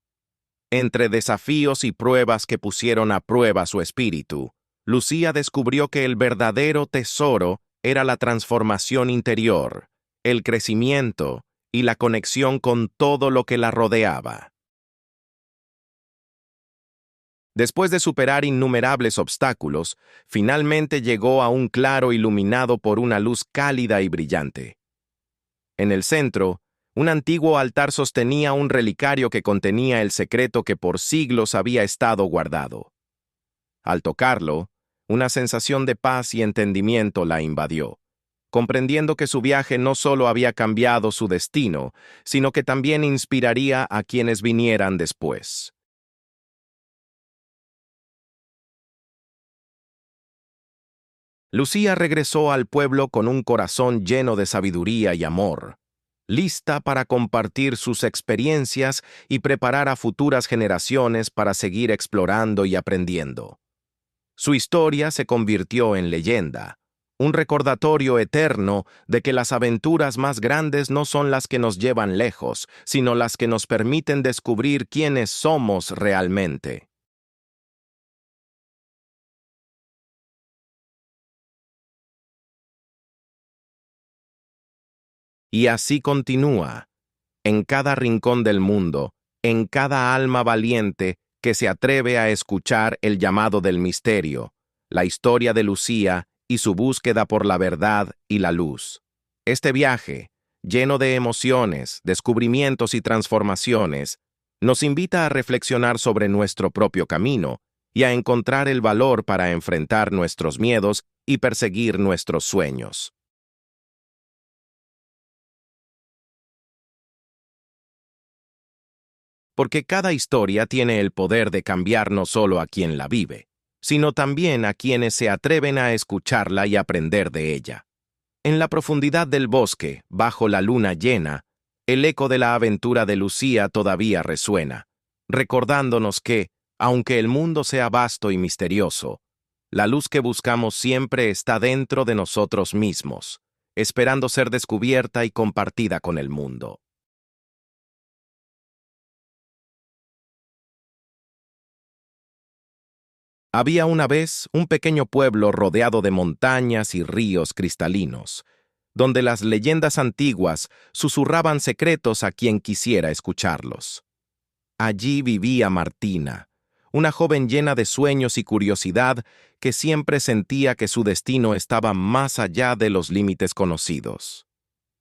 Entre desafíos y pruebas que pusieron a prueba su espíritu, Lucía descubrió que el verdadero tesoro era la transformación interior, el crecimiento y la conexión con todo lo que la rodeaba. Después de superar innumerables obstáculos, finalmente llegó a un claro iluminado por una luz cálida y brillante. En el centro, un antiguo altar sostenía un relicario que contenía el secreto que por siglos había estado guardado. Al tocarlo, una sensación de paz y entendimiento la invadió, comprendiendo que su viaje no solo había cambiado su destino, sino que también inspiraría a quienes vinieran después. Lucía regresó al pueblo con un corazón lleno de sabiduría y amor, lista para compartir sus experiencias y preparar a futuras generaciones para seguir explorando y aprendiendo. Su historia se convirtió en leyenda, un recordatorio eterno de que las aventuras más grandes no son las que nos llevan lejos, sino las que nos permiten descubrir quiénes somos realmente. Y así continúa, en cada rincón del mundo, en cada alma valiente que se atreve a escuchar el llamado del misterio, la historia de Lucía y su búsqueda por la verdad y la luz. Este viaje, lleno de emociones, descubrimientos y transformaciones, nos invita a reflexionar sobre nuestro propio camino y a encontrar el valor para enfrentar nuestros miedos y perseguir nuestros sueños. Porque cada historia tiene el poder de cambiar no solo a quien la vive, sino también a quienes se atreven a escucharla y aprender de ella. En la profundidad del bosque, bajo la luna llena, el eco de la aventura de Lucía todavía resuena, recordándonos que, aunque el mundo sea vasto y misterioso, la luz que buscamos siempre está dentro de nosotros mismos, esperando ser descubierta y compartida con el mundo. Había una vez un pequeño pueblo rodeado de montañas y ríos cristalinos, donde las leyendas antiguas susurraban secretos a quien quisiera escucharlos. Allí vivía Martina, una joven llena de sueños y curiosidad que siempre sentía que su destino estaba más allá de los límites conocidos.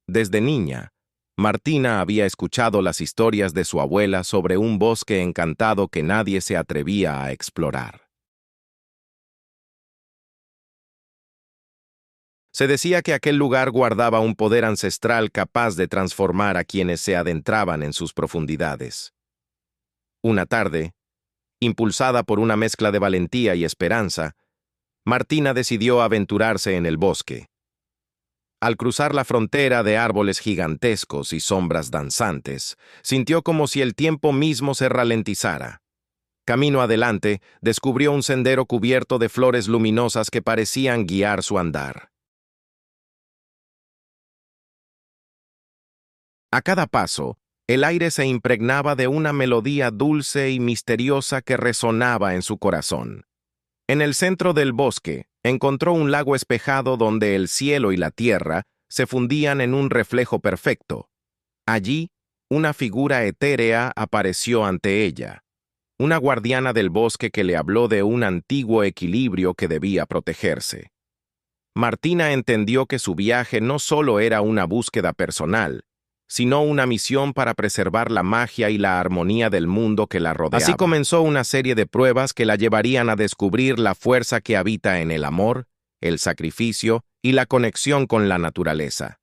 Desde niña, Martina había escuchado las historias de su abuela sobre un bosque encantado que nadie se atrevía a explorar. Se decía que aquel lugar guardaba un poder ancestral capaz de transformar a quienes se adentraban en sus profundidades. Una tarde, impulsada por una mezcla de valentía y esperanza, Martina decidió aventurarse en el bosque. Al cruzar la frontera de árboles gigantescos y sombras danzantes, sintió como si el tiempo mismo se ralentizara. Camino adelante, descubrió un sendero cubierto de flores luminosas que parecían guiar su andar. A cada paso, el aire se impregnaba de una melodía dulce y misteriosa que resonaba en su corazón. En el centro del bosque, encontró un lago espejado donde el cielo y la tierra se fundían en un reflejo perfecto. Allí, una figura etérea apareció ante ella, una guardiana del bosque que le habló de un antiguo equilibrio que debía protegerse. Martina entendió que su viaje no solo era una búsqueda personal, sino una misión para preservar la magia y la armonía del mundo que la rodeaba. Así comenzó una serie de pruebas que la llevarían a descubrir la fuerza que habita en el amor, el sacrificio y la conexión con la naturaleza.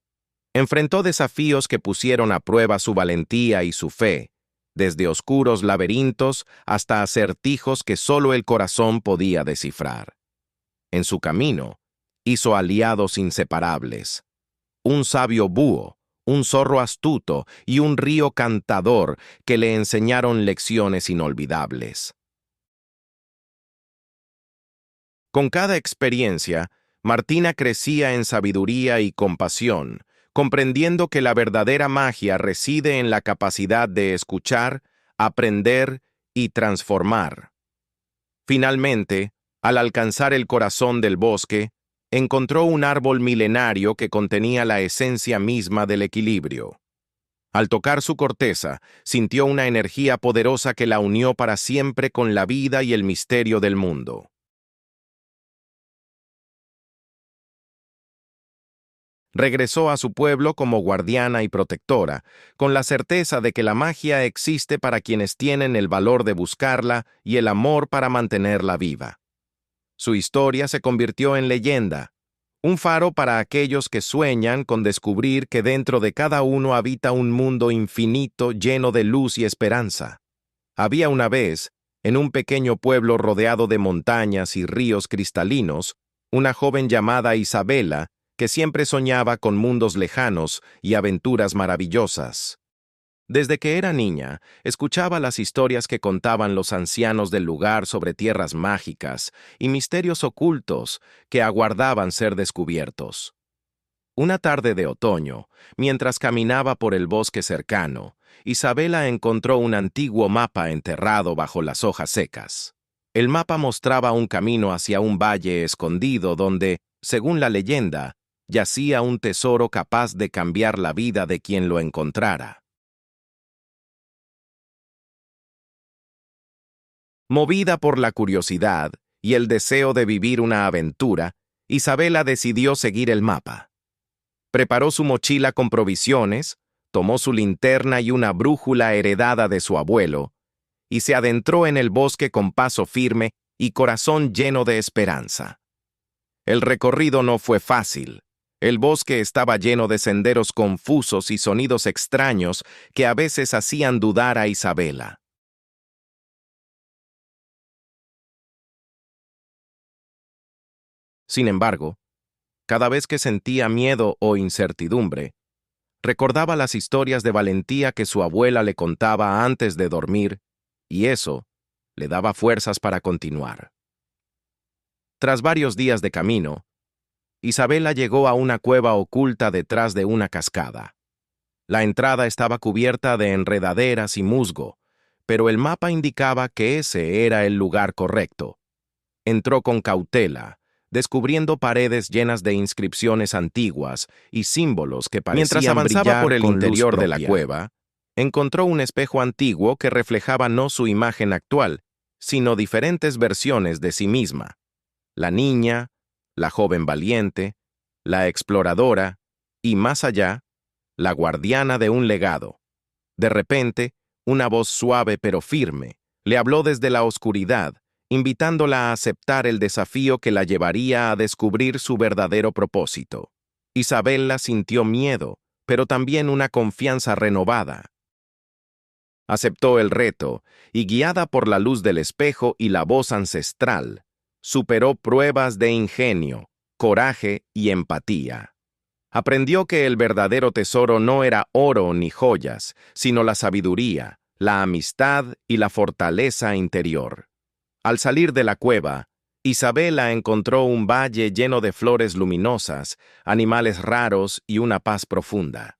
Enfrentó desafíos que pusieron a prueba su valentía y su fe, desde oscuros laberintos hasta acertijos que solo el corazón podía descifrar. En su camino, hizo aliados inseparables: un sabio búho, un zorro astuto y un río cantador que le enseñaron lecciones inolvidables. Con cada experiencia, Martina crecía en sabiduría y compasión, comprendiendo que la verdadera magia reside en la capacidad de escuchar, aprender y transformar. Finalmente, al alcanzar el corazón del bosque, encontró un árbol milenario que contenía la esencia misma del equilibrio. Al tocar su corteza, sintió una energía poderosa que la unió para siempre con la vida y el misterio del mundo. Regresó a su pueblo como guardiana y protectora, con la certeza de que la magia existe para quienes tienen el valor de buscarla y el amor para mantenerla viva. Su historia se convirtió en leyenda, un faro para aquellos que sueñan con descubrir que dentro de cada uno habita un mundo infinito lleno de luz y esperanza. Había una vez, en un pequeño pueblo rodeado de montañas y ríos cristalinos, una joven llamada Isabela, que siempre soñaba con mundos lejanos y aventuras maravillosas. Desde que era niña, escuchaba las historias que contaban los ancianos del lugar sobre tierras mágicas y misterios ocultos que aguardaban ser descubiertos. Una tarde de otoño, mientras caminaba por el bosque cercano, Isabela encontró un antiguo mapa enterrado bajo las hojas secas. El mapa mostraba un camino hacia un valle escondido donde, según la leyenda, yacía un tesoro capaz de cambiar la vida de quien lo encontrara. Movida por la curiosidad y el deseo de vivir una aventura, Isabela decidió seguir el mapa. Preparó su mochila con provisiones, tomó su linterna y una brújula heredada de su abuelo, y se adentró en el bosque con paso firme y corazón lleno de esperanza. El recorrido no fue fácil. El bosque estaba lleno de senderos confusos y sonidos extraños que a veces hacían dudar a Isabela. Sin embargo, cada vez que sentía miedo o incertidumbre, recordaba las historias de valentía que su abuela le contaba antes de dormir, y eso le daba fuerzas para continuar. Tras varios días de camino, Isabela llegó a una cueva oculta detrás de una cascada. La entrada estaba cubierta de enredaderas y musgo, pero el mapa indicaba que ese era el lugar correcto. Entró con cautela, descubriendo paredes llenas de inscripciones antiguas y símbolos que parecían Mientras avanzaba brillar por el con interior luz de la propia. cueva, Encontró un espejo antiguo que reflejaba no su imagen actual, sino diferentes versiones de sí misma: la niña, la joven valiente, la exploradora y, más allá, la guardiana de un legado. De repente, una voz suave pero firme le habló desde la oscuridad, invitándola a aceptar el desafío que la llevaría a descubrir su verdadero propósito. Isabela sintió miedo, pero también una confianza renovada. Aceptó el reto y, guiada por la luz del espejo y la voz ancestral, superó pruebas de ingenio, coraje y empatía. Aprendió que el verdadero tesoro no era oro ni joyas, sino la sabiduría, la amistad y la fortaleza interior. Al salir de la cueva, Isabela encontró un valle lleno de flores luminosas, animales raros y una paz profunda.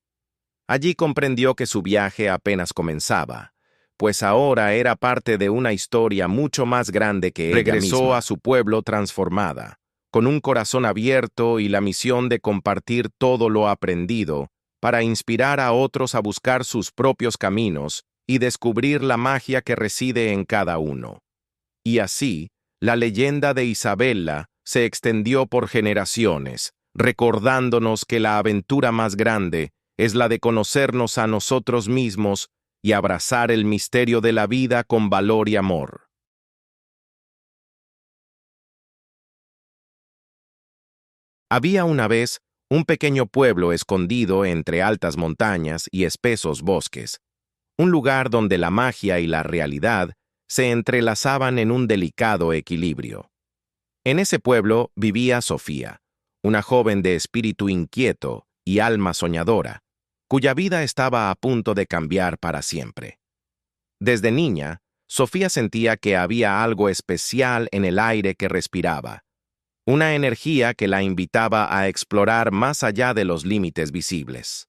Allí comprendió que su viaje apenas comenzaba, pues ahora era parte de una historia mucho más grande que ella misma. Regresó a su pueblo transformada, con un corazón abierto y la misión de compartir todo lo aprendido para inspirar a otros a buscar sus propios caminos y descubrir la magia que reside en cada uno. Y así, la leyenda de Isabella se extendió por generaciones, recordándonos que la aventura más grande es la de conocernos a nosotros mismos y abrazar el misterio de la vida con valor y amor. Había una vez un pequeño pueblo escondido entre altas montañas y espesos bosques, un lugar donde la magia y la realidad se entrelazaban en un delicado equilibrio. En ese pueblo vivía Sofía, una joven de espíritu inquieto y alma soñadora, cuya vida estaba a punto de cambiar para siempre. Desde niña, Sofía sentía que había algo especial en el aire que respiraba, una energía que la invitaba a explorar más allá de los límites visibles.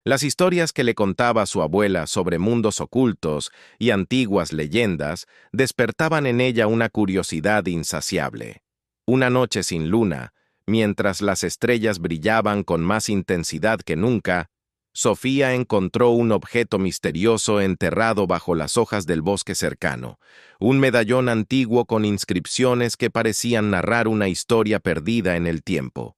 Las historias que le contaba su abuela sobre mundos ocultos y antiguas leyendas despertaban en ella una curiosidad insaciable. Una noche sin luna, mientras las estrellas brillaban con más intensidad que nunca, Sofía encontró un objeto misterioso enterrado bajo las hojas del bosque cercano, un medallón antiguo con inscripciones que parecían narrar una historia perdida en el tiempo.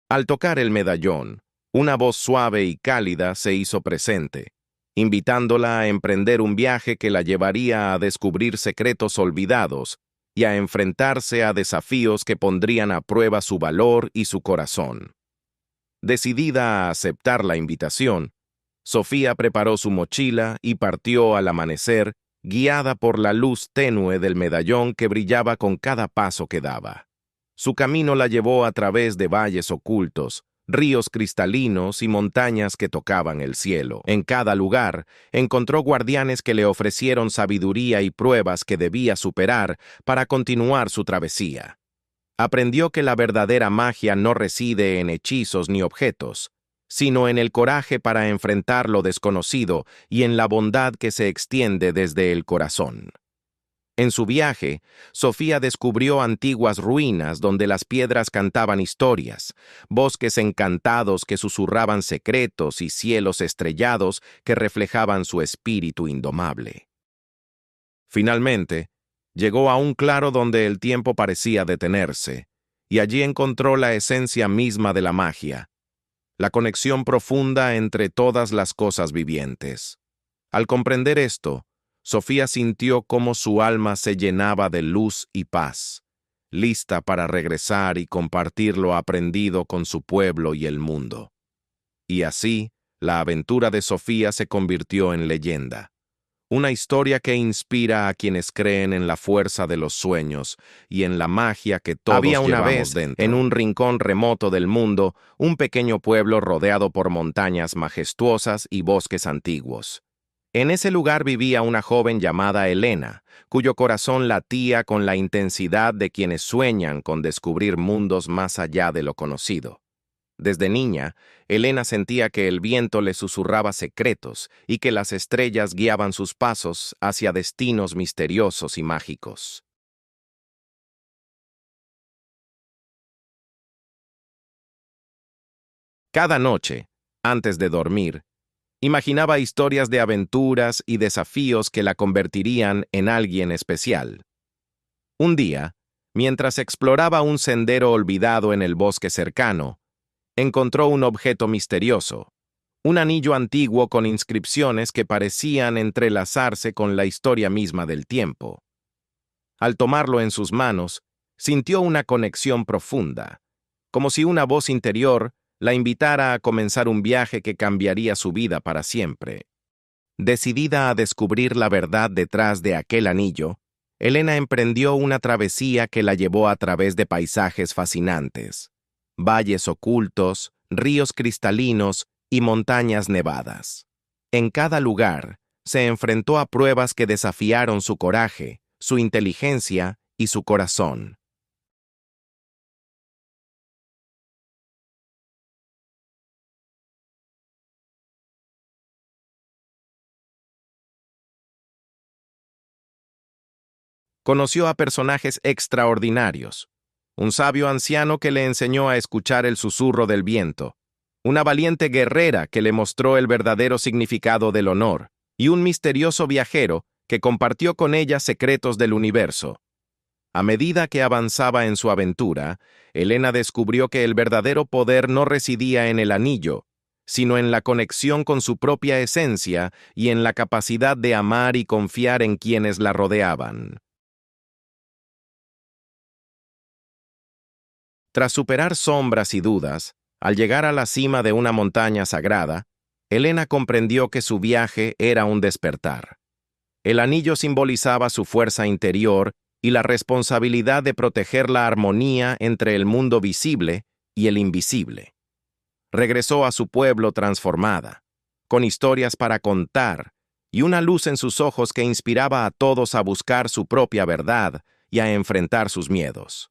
Al tocar el medallón, una voz suave y cálida se hizo presente, invitándola a emprender un viaje que la llevaría a descubrir secretos olvidados y a enfrentarse a desafíos que pondrían a prueba su valor y su corazón. Decidida a aceptar la invitación, Sofía preparó su mochila y partió al amanecer, guiada por la luz tenue del medallón que brillaba con cada paso que daba. Su camino la llevó a través de valles ocultos, ríos cristalinos y montañas que tocaban el cielo. En cada lugar, encontró guardianes que le ofrecieron sabiduría y pruebas que debía superar para continuar su travesía. Aprendió que la verdadera magia no reside en hechizos ni objetos, sino en el coraje para enfrentar lo desconocido y en la bondad que se extiende desde el corazón. En su viaje, Sofía descubrió antiguas ruinas donde las piedras cantaban historias, bosques encantados que susurraban secretos y cielos estrellados que reflejaban su espíritu indomable. Finalmente, llegó a un claro donde el tiempo parecía detenerse, y allí encontró la esencia misma de la magia, la conexión profunda entre todas las cosas vivientes. Al comprender esto, Sofía sintió cómo su alma se llenaba de luz y paz, lista para regresar y compartir lo aprendido con su pueblo y el mundo. Y así, la aventura de Sofía se convirtió en leyenda. Una historia que inspira a quienes creen en la fuerza de los sueños y en la magia que todos Había una llevamos vez, dentro. En un rincón remoto del mundo, un pequeño pueblo rodeado por montañas majestuosas y bosques antiguos. En ese lugar vivía una joven llamada Elena, cuyo corazón latía con la intensidad de quienes sueñan con descubrir mundos más allá de lo conocido. Desde niña, Elena sentía que el viento le susurraba secretos y que las estrellas guiaban sus pasos hacia destinos misteriosos y mágicos. Cada noche, antes de dormir, imaginaba historias de aventuras y desafíos que la convertirían en alguien especial. Un día, mientras exploraba un sendero olvidado en el bosque cercano, encontró un objeto misterioso, un anillo antiguo con inscripciones que parecían entrelazarse con la historia misma del tiempo. Al tomarlo en sus manos, sintió una conexión profunda, como si una voz interior la invitara a comenzar un viaje que cambiaría su vida para siempre. Decidida a descubrir la verdad detrás de aquel anillo, Elena emprendió una travesía que la llevó a través de paisajes fascinantes, valles ocultos, ríos cristalinos y montañas nevadas. En cada lugar, se enfrentó a pruebas que desafiaron su coraje, su inteligencia y su corazón. conoció a personajes extraordinarios. Un sabio anciano que le enseñó a escuchar el susurro del viento, una valiente guerrera que le mostró el verdadero significado del honor, y un misterioso viajero que compartió con ella secretos del universo. A medida que avanzaba en su aventura, Elena descubrió que el verdadero poder no residía en el anillo, sino en la conexión con su propia esencia y en la capacidad de amar y confiar en quienes la rodeaban. Tras superar sombras y dudas, al llegar a la cima de una montaña sagrada, Elena comprendió que su viaje era un despertar. El anillo simbolizaba su fuerza interior y la responsabilidad de proteger la armonía entre el mundo visible y el invisible. Regresó a su pueblo transformada, con historias para contar y una luz en sus ojos que inspiraba a todos a buscar su propia verdad y a enfrentar sus miedos.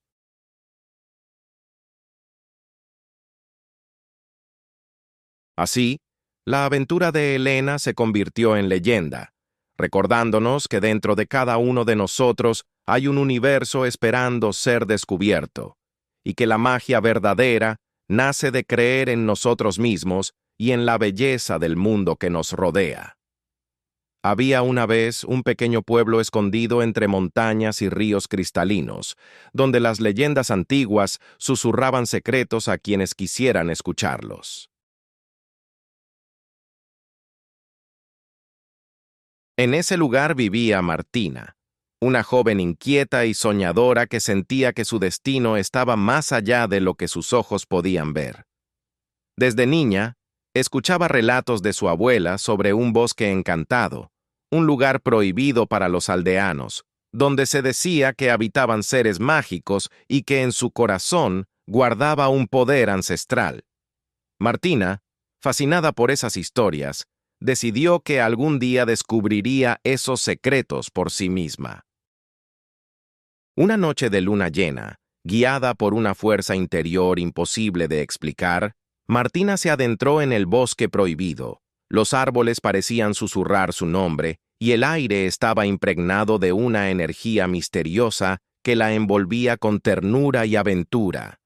Así, la aventura de Elena se convirtió en leyenda, recordándonos que dentro de cada uno de nosotros hay un universo esperando ser descubierto, y que la magia verdadera nace de creer en nosotros mismos y en la belleza del mundo que nos rodea. Había una vez un pequeño pueblo escondido entre montañas y ríos cristalinos, donde las leyendas antiguas susurraban secretos a quienes quisieran escucharlos. En ese lugar vivía Martina, una joven inquieta y soñadora que sentía que su destino estaba más allá de lo que sus ojos podían ver. Desde niña, escuchaba relatos de su abuela sobre un bosque encantado, un lugar prohibido para los aldeanos, donde se decía que habitaban seres mágicos y que en su corazón guardaba un poder ancestral. Martina, fascinada por esas historias, decidió que algún día descubriría esos secretos por sí misma. Una noche de luna llena, guiada por una fuerza interior imposible de explicar, Martina se adentró en el bosque prohibido. Los árboles parecían susurrar su nombre y el aire estaba impregnado de una energía misteriosa que la envolvía con ternura y aventura.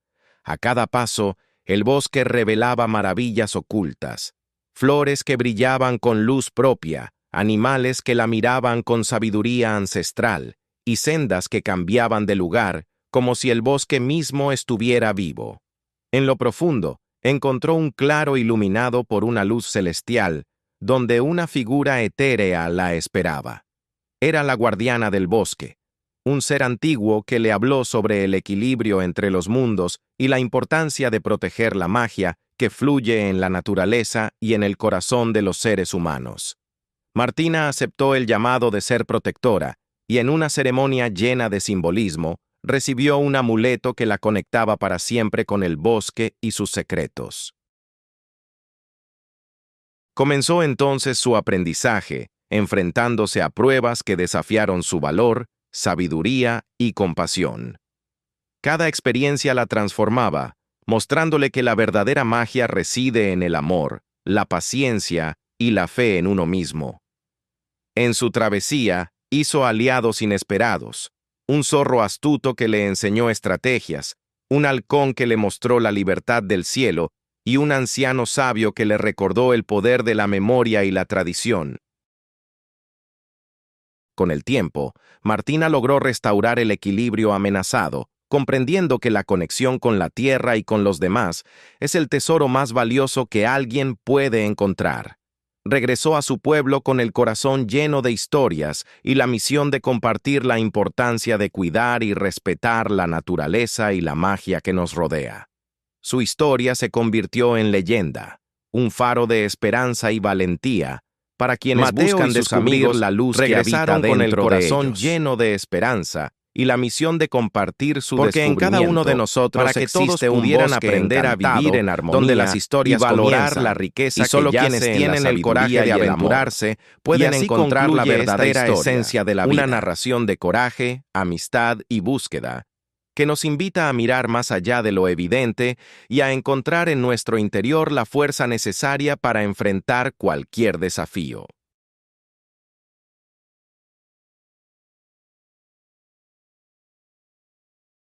A cada paso, el bosque revelaba maravillas ocultas, flores que brillaban con luz propia, animales que la miraban con sabiduría ancestral, y sendas que cambiaban de lugar, como si el bosque mismo estuviera vivo. En lo profundo, encontró un claro iluminado por una luz celestial, donde una figura etérea la esperaba. Era la guardiana del bosque, un ser antiguo que le habló sobre el equilibrio entre los mundos y la importancia de proteger la magia que fluye en la naturaleza y en el corazón de los seres humanos. Martina aceptó el llamado de ser protectora y en una ceremonia llena de simbolismo, recibió un amuleto que la conectaba para siempre con el bosque y sus secretos. Comenzó entonces su aprendizaje, enfrentándose a pruebas que desafiaron su valor, sabiduría y compasión. Cada experiencia la transformaba, mostrándole que la verdadera magia reside en el amor, la paciencia y la fe en uno mismo. En su travesía, hizo aliados inesperados, un zorro astuto que le enseñó estrategias, un halcón que le mostró la libertad del cielo y un anciano sabio que le recordó el poder de la memoria y la tradición. Con el tiempo, Martina logró restaurar el equilibrio amenazado, comprendiendo que la conexión con la tierra y con los demás es el tesoro más valioso que alguien puede encontrar. Regresó a su pueblo con el corazón lleno de historias y la misión de compartir la importancia de cuidar y respetar la naturaleza y la magia que nos rodea. Su historia se convirtió en leyenda, un faro de esperanza y valentía para quienes Mateo buscan y sus descubrir amigos la luz que habita regresaron con el dentro de corazón ellos, lleno de esperanza y la misión de compartir su porque en cada uno de nosotros para que todos existe un pudieran bosque aprender a encantado, vivir en armonía donde las historias y valorar comienzan, la riqueza y solo que yace quienes en la tienen el coraje sabiduría de y el amor. aventurarse pueden así encontrar la concluye esta verdadera historia, esencia de la vida. una Narración de coraje, amistad y búsqueda, que nos invita a mirar más allá de lo evidente y a encontrar en nuestro interior la fuerza necesaria para enfrentar cualquier desafío.